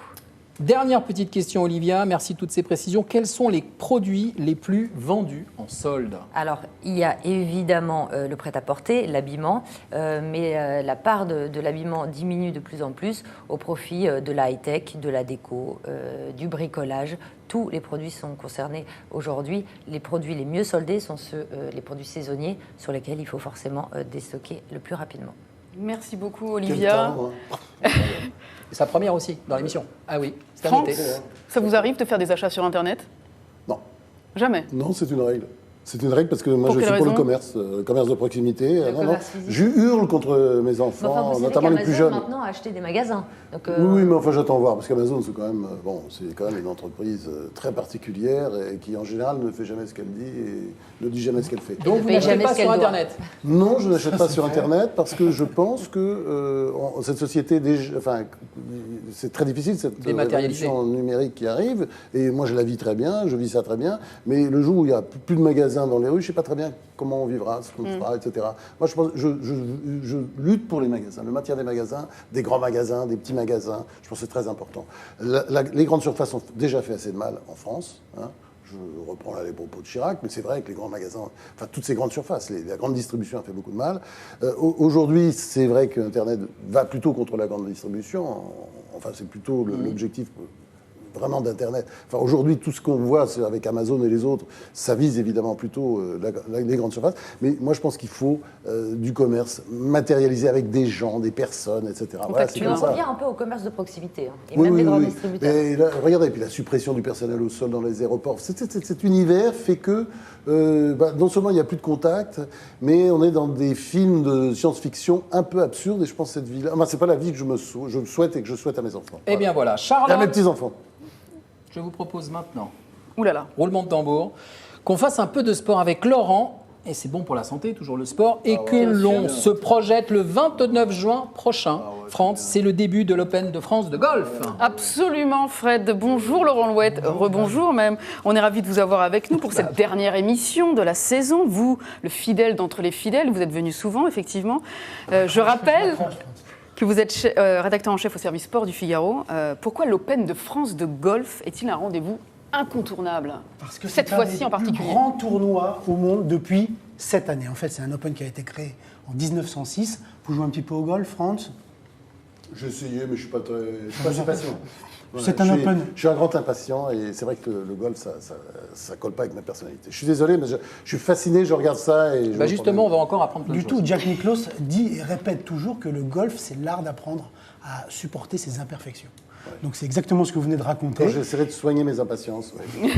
Dernière petite question, Olivia. Merci de toutes ces précisions. Quels sont les produits les plus vendus en solde? Alors, il y a évidemment le prêt-à-porter, l'habillement, mais la part de l'habillement diminue de plus en plus au profit de la high-tech, de la déco, du bricolage. Tous les produits sont concernés aujourd'hui. Les produits les mieux soldés sont les produits saisonniers sur lesquels il faut forcément déstocker le plus rapidement. Merci beaucoup, Quel Olivia. talent, hein. Sa première aussi, dans l'émission. Ah oui, c'est à Franck, noter. ça vous arrive de faire des achats sur Internet? Non, Jamais. non, c'est une règle. C'est une règle parce que moi Pour je suis quelle pour raison le commerce de proximité. Le commerce physique. Je hurle contre mes Mais enfants, enfin, vous savez notamment les plus qu'Amazon, jeunes. maintenant a acheté des magasins. Donc, Oui, mais enfin j'attends voir parce qu'Amazon c'est quand même une entreprise très particulière et qui en général ne fait jamais ce qu'elle dit et ne dit jamais ce qu'elle fait. Donc vous paye n'achetez jamais pas ce qu'elle sur doit. Internet. Non, je n'achète pas sur Internet parce que je pense que cette société, c'est très difficile cette Dématérialisée. révolution numérique qui arrive. Et moi, je la vis très bien, je vis ça très bien. Mais le jour où il n'y a plus de magasins dans les rues, je ne sais pas très bien comment on vivra, ce qu'on fera, etc. Moi, je lutte pour les magasins, le maintien des magasins, des grands magasins, des petits magasins. Je pense que c'est très important. Les grandes surfaces ont déjà fait assez de mal en France. Hein. Je reprends là les propos de Chirac, mais c'est vrai que les grands magasins, enfin toutes ces grandes surfaces, la grande distribution a fait beaucoup de mal. Aujourd'hui, c'est vrai qu'Internet va plutôt contre la grande distribution. Enfin, c'est plutôt l'objectif vraiment d'Internet. Enfin, aujourd'hui, tout ce qu'on voit avec Amazon et les autres, ça vise évidemment plutôt les grandes surfaces. Mais moi, je pense qu'il faut du commerce matérialisé avec des gens, des personnes, etc. Voilà, c'est tu comme en ça. reviens un peu au commerce de proximité, hein, et même les grands distributeurs. Et là, regardez, puis la suppression du personnel au sol dans les aéroports, cet univers fait que non seulement il n'y a plus de contact, mais on est dans des films de science-fiction un peu absurdes. Et je pense que cette vie-là, c'est pas la vie que je souhaite et que je souhaite à mes enfants. Eh bien voilà, Et à mes Charlotte, petits-enfants. je vous propose maintenant, Ouh là là. roulement de tambour, qu'on fasse un peu de sport avec Laurent. Et c'est bon pour la santé, toujours le sport. Et que l'on se projette le 29 juin prochain. France, c'est le début de l'Open de France de golf. Absolument, Fred. Bonjour Laurent Louette, rebonjour même. On est ravis de vous avoir avec nous pour cette dernière émission de la saison. Vous, le fidèle d'entre les fidèles, vous êtes venu souvent, effectivement. Je rappelle que vous êtes rédacteur en chef au service sport du Figaro. Pourquoi l'Open de France de golf est-il un rendez-vous incontournable? Parce que cette c'est fois-ci un en des plus particulier. grands tournois au monde depuis cette année. En fait, c'est un Open qui a été créé en 1906. Vous jouez un petit peu au golf, Franz? J'ai essayé, mais je suis pas assez patient. C'est un Open. Je suis un grand impatient et c'est vrai que le golf, ça colle pas avec ma personnalité. Je suis désolé, mais je suis fasciné, je regarde ça et... Justement, on va encore apprendre plein de Du choses. tout. Jack Nicklaus dit et répète toujours que le golf, c'est l'art d'apprendre à supporter ses imperfections. Donc c'est exactement ce que vous venez de raconter. Quand j'essaierai de soigner mes impatiences. Ouais.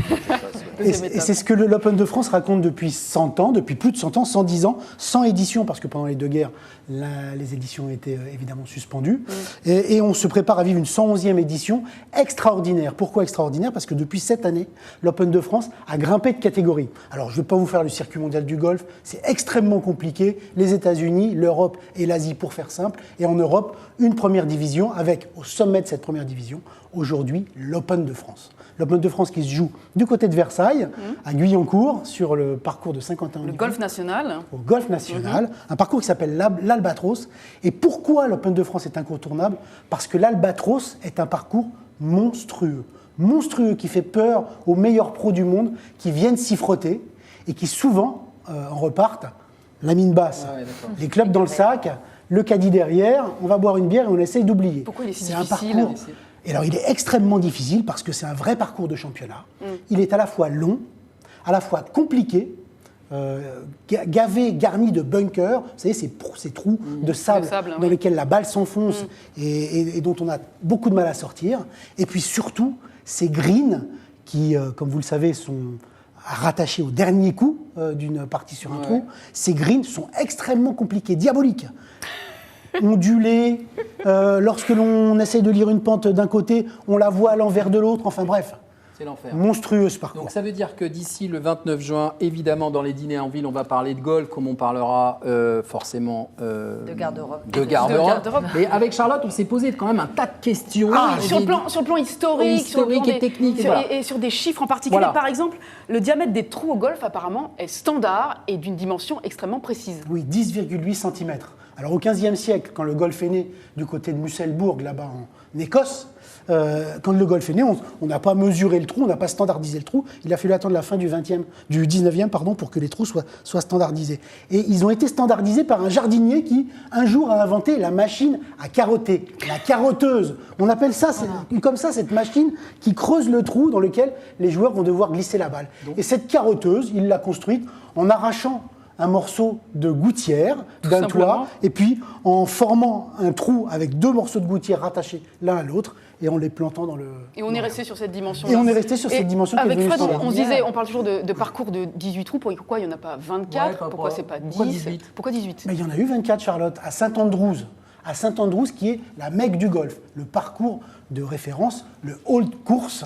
Et c'est ce que l'Open de France raconte depuis 100 ans, depuis plus de 100 ans, 110 ans, 100 éditions, parce que pendant les deux guerres, les éditions ont été évidemment suspendues. Et on se prépare à vivre une 111e édition extraordinaire. Pourquoi extraordinaire? Parce que depuis cette année, l'Open de France a grimpé de catégorie. Alors je ne vais pas vous faire le circuit mondial du golf, c'est extrêmement compliqué. Les États-Unis, l'Europe et l'Asie, pour faire simple. Et en Europe, une première division, avec au sommet de cette première division, aujourd'hui, l'Open de France. L'Open de France qui se joue du côté de Versailles, à Guyancourt, sur le parcours de Saint-Quentin. Le golf national. Au golf national, un parcours qui s'appelle l'Albatros. Et pourquoi l'Open de France est incontournable? Parce que l'Albatros est un parcours monstrueux. Monstrueux, qui fait peur aux meilleurs pros du monde, qui viennent s'y frotter et qui souvent en repartent la mine basse. Ah ouais, d'accord. Les clubs dans le sac, le caddie derrière, on va boire une bière et on essaye d'oublier. Pourquoi il est si C'est un difficile? parcours. Et alors, il est extrêmement difficile parce que c'est un vrai parcours de championnat. Il est à la fois long, à la fois compliqué, gavé, garni de bunkers, vous savez, ces trous de sable sable, dans oui. lesquels la balle s'enfonce et dont on a beaucoup de mal à sortir. Et puis surtout, ces greens qui, comme vous le savez, sont rattachés au dernier coup d'une partie sur un trou. Ces greens sont extrêmement compliqués, diaboliques. Ondulés, lorsque l'on essaye de lire une pente d'un côté, on la voit à l'envers de l'autre, enfin bref, C'est l'enfer. monstrueux ce parcours. Donc ça veut dire que d'ici le 29 juin, évidemment, dans les dîners en ville, on va parler de golf, comme on parlera forcément De garde-robe. de garde-robe. garde-robe. Et avec Charlotte, on s'est posé quand même un tas de questions. Sur le plan historique, Historique et technique, voilà. et sur des chiffres en particulier. Voilà. Par exemple, le diamètre des trous au golf, apparemment, est standard et d'une dimension extrêmement précise. Oui, 10,8 cm. Alors au XVe siècle, quand le golf est né du côté de Musselburgh, là-bas en Écosse, quand le golf est né, on n'a pas mesuré le trou, on n'a pas standardisé le trou. Il a fallu attendre la fin du 19e pour que les trous soient standardisés. Et ils ont été standardisés par un jardinier qui, un jour, a inventé la machine à carotter, la carotteuse. On appelle ça, comme ça, cette machine qui creuse le trou dans lequel les joueurs vont devoir glisser la balle. Et cette carotteuse, il l'a construite en arrachant un morceau de gouttière d'un toit, et puis en formant un trou avec 2 morceaux de gouttière rattachés l'un à l'autre, et en les plantant dans le... Et on est resté sur cette dimension. Et on est resté sur cette dimension qui est avec devenue Fred, standard. on se disait, on parle toujours de parcours de 18 trous. Pourquoi il n'y en a pas 24 Pourquoi c'est pas 10 Pourquoi 18 Pourquoi 18 Mais il y en a eu 24, Charlotte, à Saint-Andrews. À Saint-Andrews, qui est la Mecque du golf, le parcours de référence, le Old Course,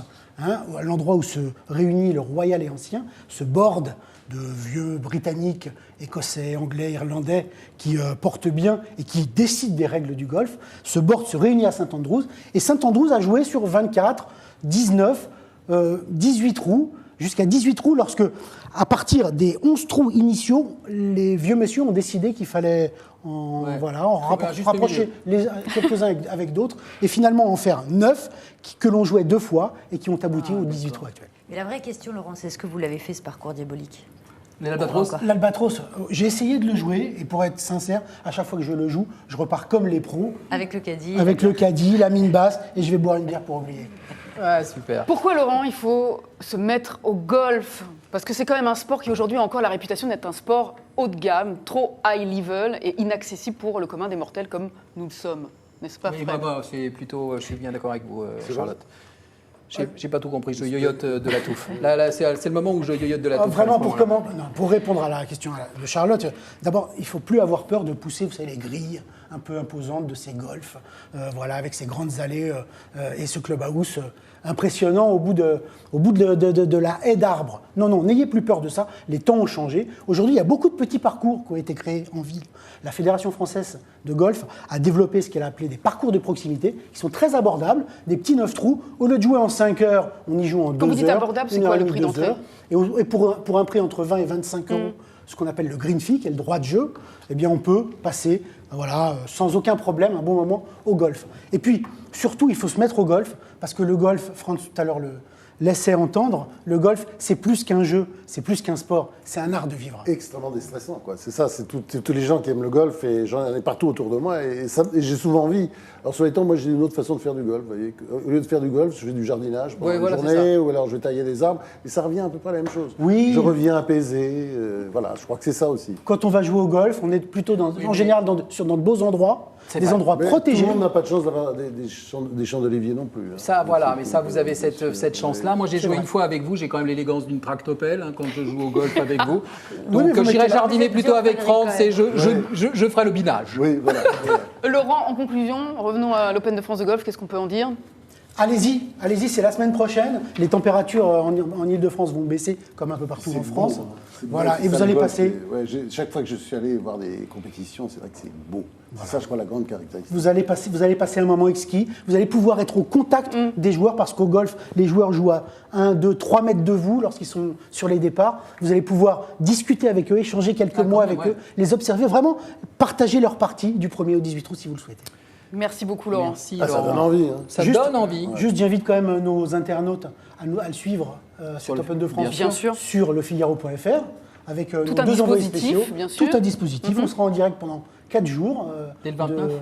l'endroit où se réunit le Royal et Ancien, ce board de vieux Britanniques, Écossais, Anglais, Irlandais, qui portent bien et qui décident des règles du golf. Ce board se réunit à Saint-Andrews, et Saint-Andrews a joué sur 24, 19, 18 trous, jusqu'à 18 trous, lorsque, à partir des 11 trous initiaux, les vieux messieurs ont décidé qu'il fallait rapprocher quelques-uns avec d'autres, et finalement en faire 9, que l'on jouait 2 fois, et qui ont abouti aux 18 trous actuels. Mais la vraie question, Laurent, c'est est-ce que vous l'avez fait, ce parcours diabolique? L'Albatros, j'ai essayé de le jouer, et pour être sincère, à chaque fois que je le joue, je repars comme les pros. Avec le caddie. Avec le caddie, la mine basse, et je vais boire une bière pour oublier. Ouais, super. Pourquoi, Laurent, il faut se mettre au golf? Parce que c'est quand même un sport qui aujourd'hui a encore la réputation d'être un sport haut de gamme, trop high level et inaccessible pour le commun des mortels comme nous le sommes. N'est-ce pas, Oui, Fred? c'est plutôt, je suis bien d'accord avec vous, Charlotte. J'ai pas tout compris, je yoyote de la touffe. Là, c'est le moment où je yoyote de la touffe. Vraiment, pour répondre à la question de Charlotte, d'abord, il ne faut plus avoir peur de pousser, vous savez, les grilles un peu imposantes de ces golfs, avec ces grandes allées et ce clubhouse impressionnant au bout de la haie d'arbres. Non, n'ayez plus peur de ça, les temps ont changé. Aujourd'hui, il y a beaucoup de petits parcours qui ont été créés en ville. La Fédération française de golf a développé ce qu'elle a appelé des parcours de proximité, qui sont très abordables, des petits 9 trous. Au lieu de jouer en 5 heures, on y joue en 2 heures. Quand vous dites abordable, c'est quoi le prix d'entrée? Et pour un prix entre 20 et 25 euros, ce qu'on appelle le green fee, qui est le droit de jeu, eh bien on peut passer sans aucun problème un bon moment au golf. Et puis, surtout, il faut se mettre au golf, parce que le golf, Franck tout à l'heure le laissait entendre, le golf, c'est plus qu'un jeu, c'est plus qu'un sport, c'est un art de vivre. Extrêmement déstressant, quoi. C'est ça, c'est tous les gens qui aiment le golf, et j'en ai partout autour de moi, et j'ai souvent envie. Alors sur les temps, moi j'ai une autre façon de faire du golf, vous voyez. Au lieu de faire du golf, je fais du jardinage pendant la journée, ou alors je vais tailler des arbres, et ça revient à peu près à la même chose. Oui. Je reviens apaisé, je crois que c'est ça aussi. Quand on va jouer au golf, on est plutôt en général dans de beaux endroits, des endroits protégés. Tout le monde n'a pas de chance d'avoir des champs d'olivier non plus. Hein. Ça, voilà, mais ça, vous avez cette chance-là. Moi, j'ai joué une fois avec vous, j'ai quand même l'élégance d'une tractopelle quand je joue au golf avec vous. Donc, j'irai jardiner plutôt avec France et je ferai le binage. Oui, voilà. Laurent, en conclusion, revenons à l'Open de France de golf, qu'est-ce qu'on peut en dire? Allez-y, c'est la semaine prochaine. Les températures en Ile-de-France vont baisser comme un peu partout en France. Beau, hein. Voilà, et vous allez passer. Chaque fois que je suis allé voir des compétitions, c'est vrai que c'est beau. C'est ça, je crois, la grande caractéristique. Vous allez passer un moment exquis. Vous allez pouvoir être au contact des joueurs, parce qu'au golf, les joueurs jouent à 1, 2, 3 mètres de vous lorsqu'ils sont sur les départs. Vous allez pouvoir discuter avec eux, échanger quelques mots avec eux, les observer, vraiment partager leur partie du 1er au 18 août si vous le souhaitez. Merci beaucoup, Laurent. Merci, Ça donne envie. Hein. Ça donne envie. Juste, j'invite quand même nos internautes à le suivre sur l'Open de France, bien sûr, sur lefigaro.fr, avec nos tout un 2 envoyés dispositif, spéciaux. bien sûr. Tout un dispositif. On sera en direct pendant 4 jours. Dès le 29.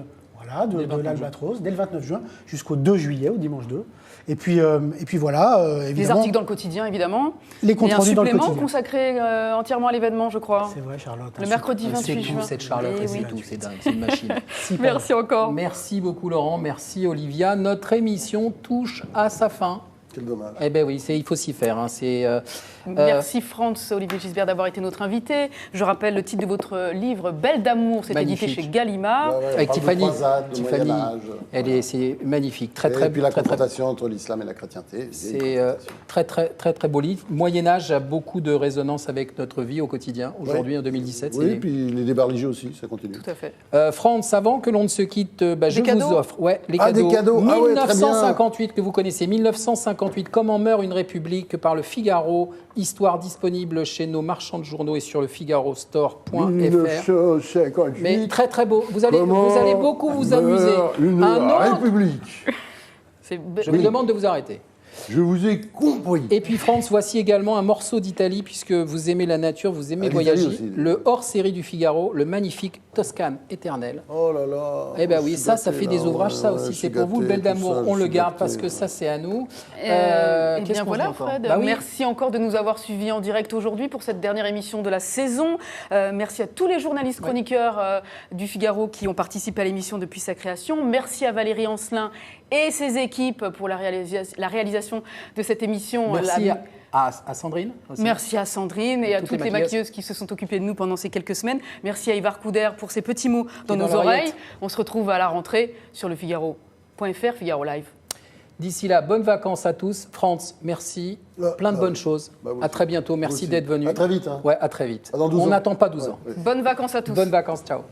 De l'Albatros, dès le 29 juin, jusqu'au 2 juillet, au dimanche 2. Et puis voilà, évidemment. Les articles dans le quotidien, évidemment. Les comptes rendus dans le quotidien. Et un supplément consacré entièrement à l'événement, je crois. C'est vrai, Charlotte. Le mercredi 28 juin. Cette Charlotte, c'est tout, c'est dingue, c'est une machine. Merci encore. Merci beaucoup, Laurent. Merci, Olivia. Notre émission touche à sa fin. Quel dommage. Eh bien oui, il faut s'y faire. Hein. Merci Franz Olivier Gisbert d'avoir été notre invité. Je rappelle le titre de votre livre, Belle d'amour, c'est édité chez Gallimard. Avec Tiffany. Tiffany, c'est magnifique. Et puis la confrontation entre l'islam et la chrétienté. C'est très beau livre. Moyen-Âge a beaucoup de résonance avec notre vie au quotidien, aujourd'hui en 2017. Oui, et puis les débats religieux aussi, ça continue. Tout à fait. Franz, avant que l'on ne se quitte, je vous offre les cadeaux. Des cadeaux. 1958 que vous connaissez, 1958, comment meurt une république par le Figaro, histoire disponible chez nos marchands de journaux et sur le figarostore.fr. 1958. Mais très beau. Vous allez beaucoup vous amuser. Une république. Je vous demande de vous arrêter. Je vous ai compris. Et puis France, voici également un morceau d'Italie, puisque vous aimez la nature, vous aimez voyager. Aussi. Le hors-série du Figaro, le magnifique Toscane éternelle. Oh là là. Eh bien oui, ça fait des ouvrages, ça aussi, c'est pour vous. Belle d'amour, on le garde parce que ça, c'est à nous. Eh Qu'est-ce bien qu'on dit voilà, encore Fred, Bah oui. merci encore de nous avoir suivis en direct aujourd'hui pour cette dernière émission de la saison. Merci à tous les journalistes chroniqueurs du Figaro qui ont participé à l'émission depuis sa création. Merci à Valérie Ancelin et ses équipes pour la réalisation de cette émission. Merci à Sandrine aussi. Merci à Sandrine et à toutes les maquilleuses qui se sont occupées de nous pendant ces quelques semaines. Merci à Ivar Couder pour ses petits mots dans nos oreilles. On se retrouve à la rentrée sur le Figaro.fr, Figaro Live. D'ici là, bonnes vacances à tous. France, merci. Plein de bonnes choses. À très bientôt. Merci d'être venu. À très vite. Hein. Ouais, à très vite. Dans 12 ans. On n'attend pas 12 ans. Bonnes vacances à tous. Bonnes vacances. Ciao.